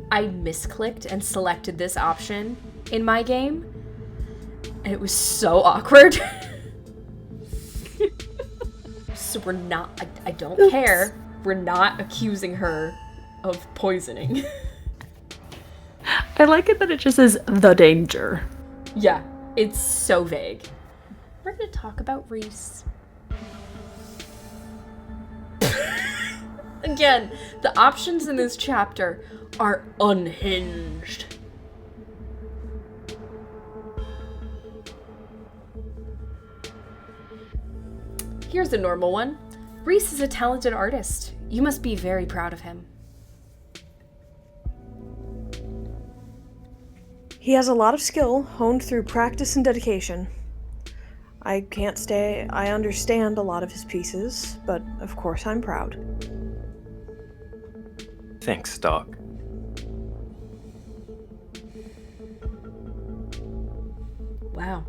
I misclicked and selected this option in my game, and it was so awkward. So we're not, I don't care. We're not accusing her of poisoning. I like it that it just says the danger. Yeah, it's so vague. We're gonna talk about Reese. Again, the options in this chapter are unhinged. Here's a normal one. Reese is a talented artist. You must be very proud of him. He has a lot of skill, honed through practice and dedication. I can't say I understand a lot of his pieces, but of course I'm proud. Thanks, Doc. Wow.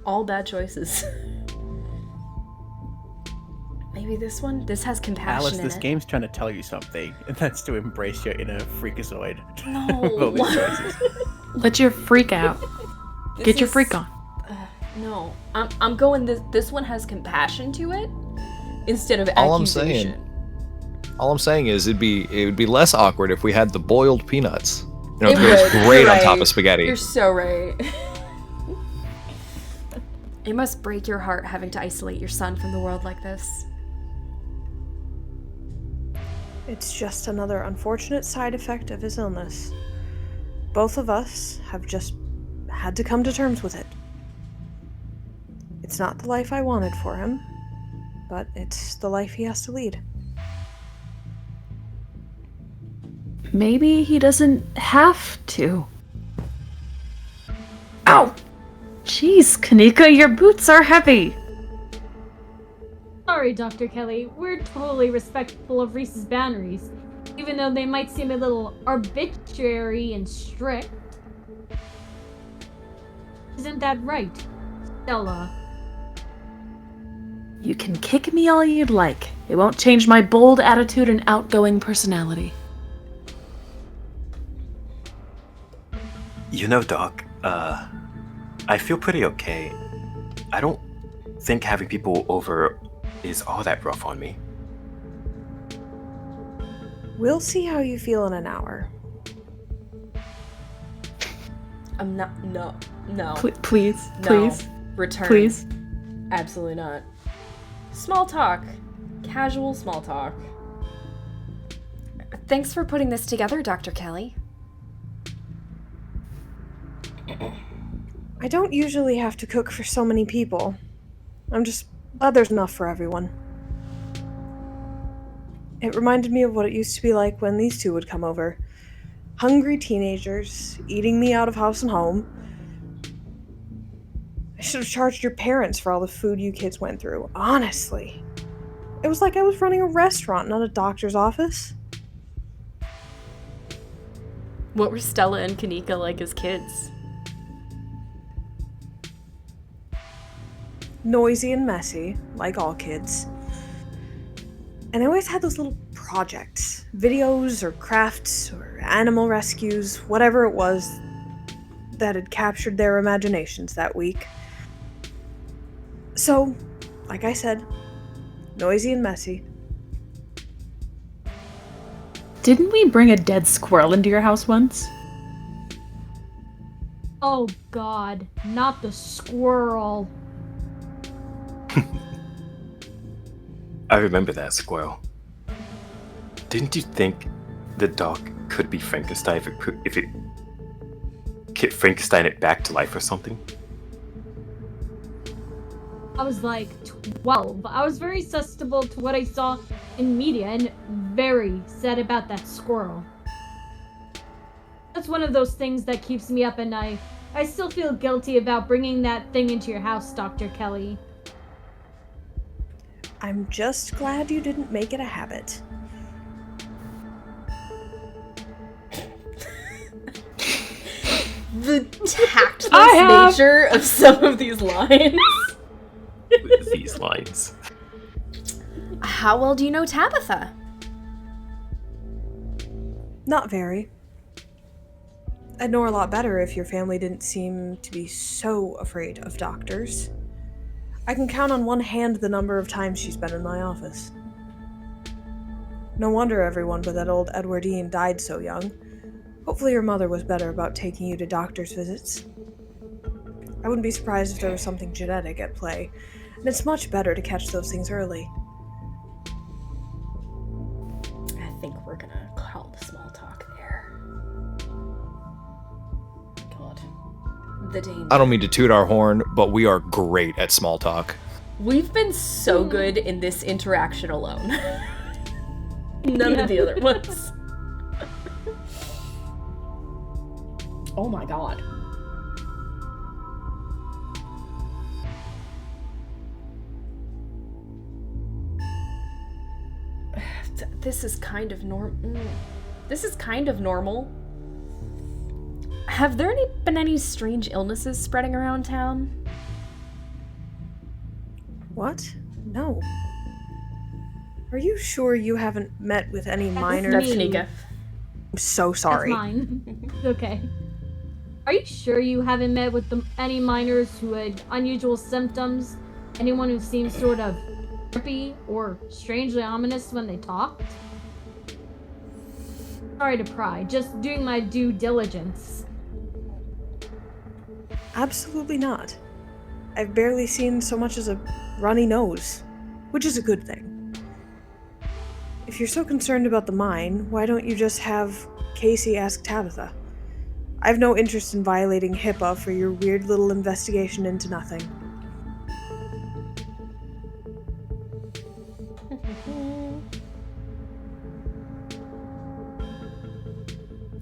All bad choices. Maybe this one? This has compassion Alice, in this it. game's trying to tell you something, and that's to embrace your inner freakazoid. No. Of all these choices. Let your freak out. Get your freak on. No. I'm going this one has compassion to it instead of All accusation. All I'm saying is it would be less awkward if we had the boiled peanuts. You know, It it goes would. great You're on top right. of spaghetti. You're so right. It must break your heart having to isolate your son from the world like this. It's just another unfortunate side effect of his illness. Both of us have just had to come to terms with it. It's not the life I wanted for him, but it's the life he has to lead. Maybe he doesn't have to. Ow! Jeez, Kaneeka, your boots are heavy. Sorry, Dr. Kelly. We're totally respectful of Reese's boundaries, even though they might seem a little arbitrary and strict. Isn't that right, Stella? You can kick me all you'd like. It won't change my bold attitude and outgoing personality. You know, Doc, I feel pretty okay. I don't think having people over is all that rough on me. We'll see how you feel in an hour. I'm not. No. Please. No. Please. Return. Please. Absolutely not. Small talk. Casual small talk. Thanks for putting this together, Dr. Kelly. I don't usually have to cook for so many people. I'm just glad there's enough for everyone. It reminded me of what it used to be like when these two would come over. Hungry teenagers, eating me out of house and home. I should have charged your parents for all the food you kids went through, honestly. It was like I was running a restaurant, not a doctor's office. What were Stella and Kaneeka like as kids? Noisy and messy, like all kids. And I always had those little projects, videos or crafts or animal rescues, whatever it was that had captured their imaginations that week. So, like I said, noisy and messy. Didn't we bring a dead squirrel into your house once? Oh God, not the squirrel. I remember that squirrel. Didn't you think the dog could be Frankenstein if it could Frankenstein it back to life or something? I was like 12. I was very susceptible to what I saw in media and very sad about that squirrel. That's one of those things that keeps me up at night. I still feel guilty about bringing that thing into your house, Dr. Kelly. I'm just glad you didn't make it a habit. The tactless nature of some of these lines. These lines. How well do you know Tabitha? Not very. I'd know her a lot better if your family didn't seem to be so afraid of doctors. I can count on one hand the number of times she's been in my office. No wonder everyone but that old Edwardine died so young. Hopefully your mother was better about taking you to doctor's visits. I wouldn't be surprised if there was something genetic at play, and it's much better to catch those things early. I think we're gonna call the small talk there. God. The danger. I don't mean to toot our horn, but we are great at small talk. We've been so good in this interaction alone. None of the other ones. Oh my god. This is kind of This is kind of normal. Have there been any strange illnesses spreading around town? What? No. Are you sure you haven't met with any minor... That's Kaneeka. I'm so sorry. That's mine. Okay. Are you sure you haven't met with any minors who had unusual symptoms? Anyone who seems sort of trippy or strangely ominous when they talked? Sorry to pry, just doing my due diligence. Absolutely not. I've barely seen so much as a runny nose, which is a good thing. If you're so concerned about the mine, why don't you just have Casey ask Tabitha? I have no interest in violating HIPAA for your weird little investigation into nothing.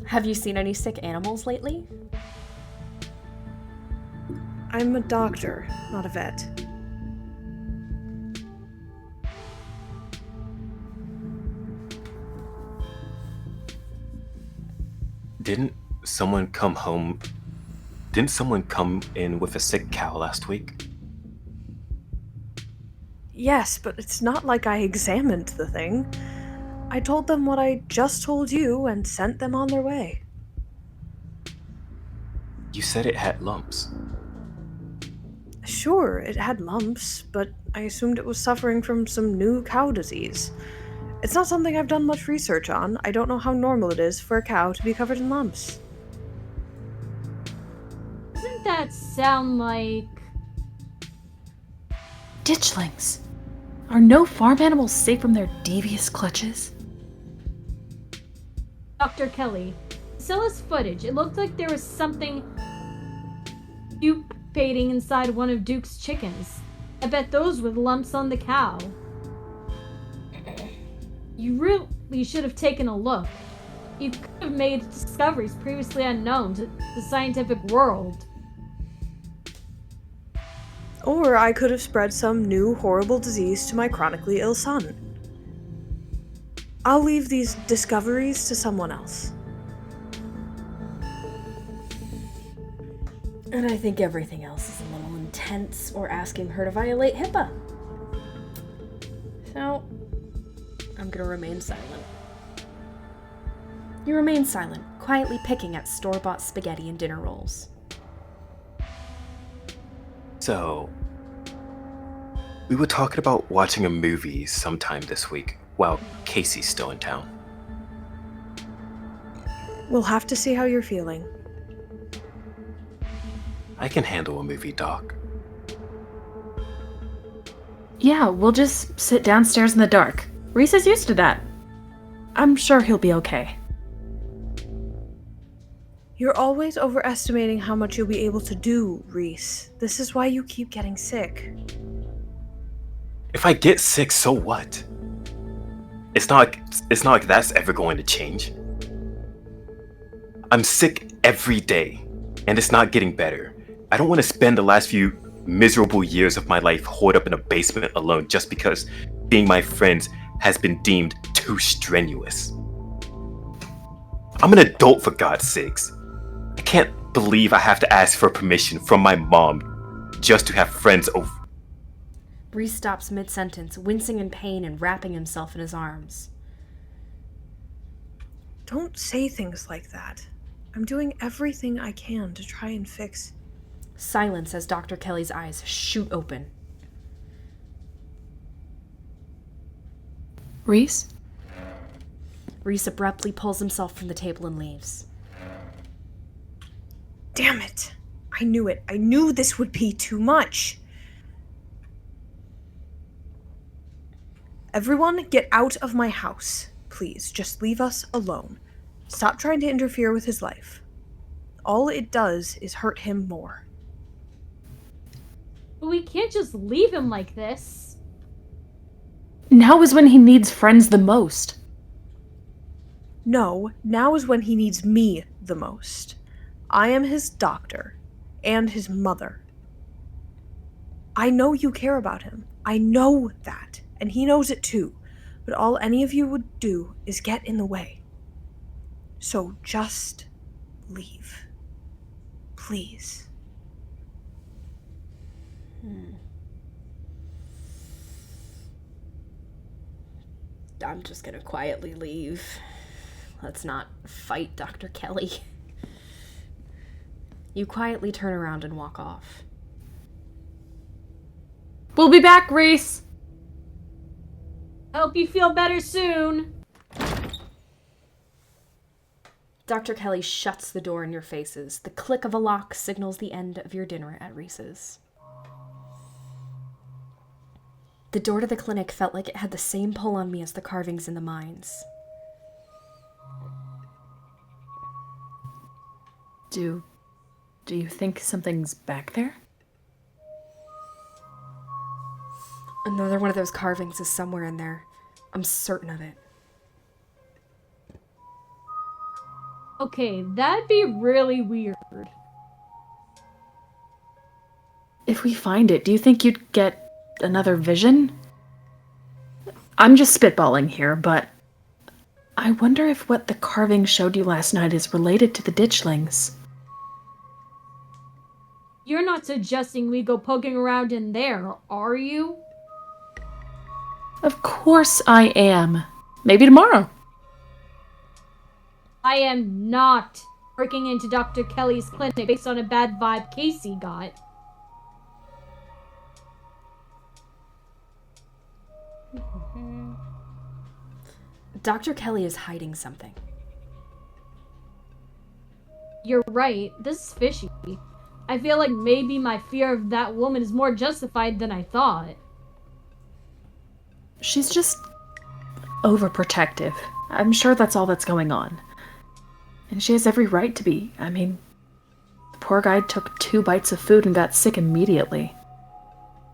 Have you seen any sick animals lately? I'm a doctor, not a vet. Didn't someone come in with a sick cow last week? Yes, but it's not like I examined the thing. I told them what I just told you and sent them on their way. You said it had lumps. Sure, it had lumps, but I assumed it was suffering from some new cow disease. It's not something I've done much research on. I don't know how normal it is for a cow to be covered in lumps. Doesn't that sound like... Ditchlings. Are no farm animals safe from their devious clutches? Dr. Kelly, Stella's footage. It looked like there was something pupating inside one of Duke's chickens. I bet those were the lumps on the cow. You really should have taken a look. You could have made discoveries previously unknown to the scientific world. Or I could have spread some new horrible disease to my chronically ill son. I'll leave these discoveries to someone else. And I think everything else is a little intense or asking her to violate HIPAA. So, I'm gonna remain silent. You remain silent, quietly picking at store-bought spaghetti and dinner rolls. So, we were talking about watching a movie sometime this week while Casey's still in town. We'll have to see how you're feeling. I can handle a movie, Doc. Yeah, we'll just sit downstairs in the dark. Reese is used to that. I'm sure he'll be okay. You're always overestimating how much you'll be able to do, Reese. This is why you keep getting sick. If I get sick, so what? It's not like that's ever going to change. I'm sick every day, and it's not getting better. I don't want to spend the last few miserable years of my life holed up in a basement alone just because seeing my friends has been deemed too strenuous. I'm an adult, for God's sakes. I can't believe I have to ask for permission from my mom just to have friends over. Reese stops mid-sentence, wincing in pain and wrapping himself in his arms. Don't say things like that. I'm doing everything I can to try and fix... Silence as Dr. Kelly's eyes shoot open. Reese? Reese abruptly pulls himself from the table and leaves. Damn it! I knew it. I knew this would be too much. Everyone, get out of my house. Please, just leave us alone. Stop trying to interfere with his life. All it does is hurt him more. But we can't just leave him like this. Now is when he needs friends the most. No, now is when he needs me the most. I am his doctor, and his mother. I know you care about him. I know that, and he knows it too. But all any of you would do is get in the way. So just leave. Please. I'm just gonna quietly leave. Let's not fight Dr. Kelly. You quietly turn around and walk off. We'll be back, Reese. Hope you feel better soon. Dr. Kelly shuts the door in your faces. The click of a lock signals the end of your dinner at Reese's. The door to the clinic felt like it had the same pull on me as the carvings in the mines. Do you think something's back there? Another one of those carvings is somewhere in there. I'm certain of it. Okay, that'd be really weird. If we find it, do you think you'd get another vision? I'm just spitballing here, but I wonder if what the carving showed you last night is related to the ditchlings. You're not suggesting we go poking around in there, are you? Of course I am. Maybe tomorrow. I am not breaking into Dr. Kelly's clinic based on a bad vibe Casey got. Dr. Kelly is hiding something. You're right, this is fishy. I feel like maybe my fear of that woman is more justified than I thought. She's just overprotective. I'm sure that's all that's going on. And she has every right to be. I mean, the poor guy took 2 bites of food and got sick immediately.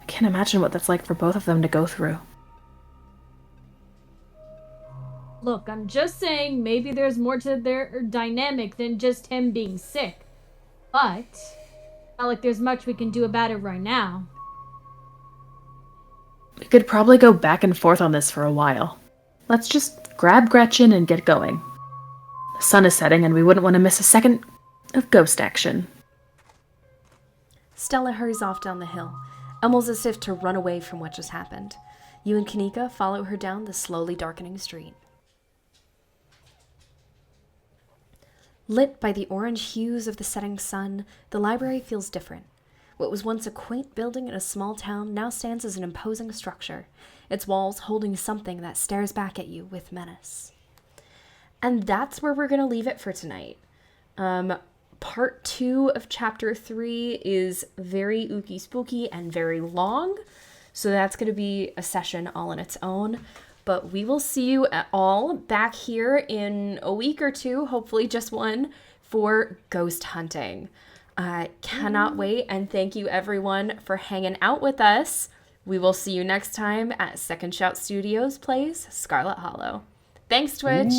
I can't imagine what that's like for both of them to go through. Look, I'm just saying maybe there's more to their dynamic than just him being sick. But, not like there's much we can do about it right now. We could probably go back and forth on this for a while. Let's just grab Gretchen and get going. The sun is setting and we wouldn't want to miss a second of ghost action. Stella hurries off down the hill, almost as if to run away from what just happened. You and Kaneeka follow her down the slowly darkening street. Lit by the orange hues of the setting sun, the library feels different. What was once a quaint building in a small town now stands as an imposing structure, its walls holding something that stares back at you with menace. And that's where we're going to leave it for tonight. Part 2 of Chapter 3 is very ooky spooky and very long, so that's going to be a session all on its own. But we will see you all back here in a week or 2, hopefully just one, for ghost hunting. Cannot wait, and thank you everyone for hanging out with us. We will see you next time at Second Shout Studios plays Scarlet Hollow. Thanks, Twitch!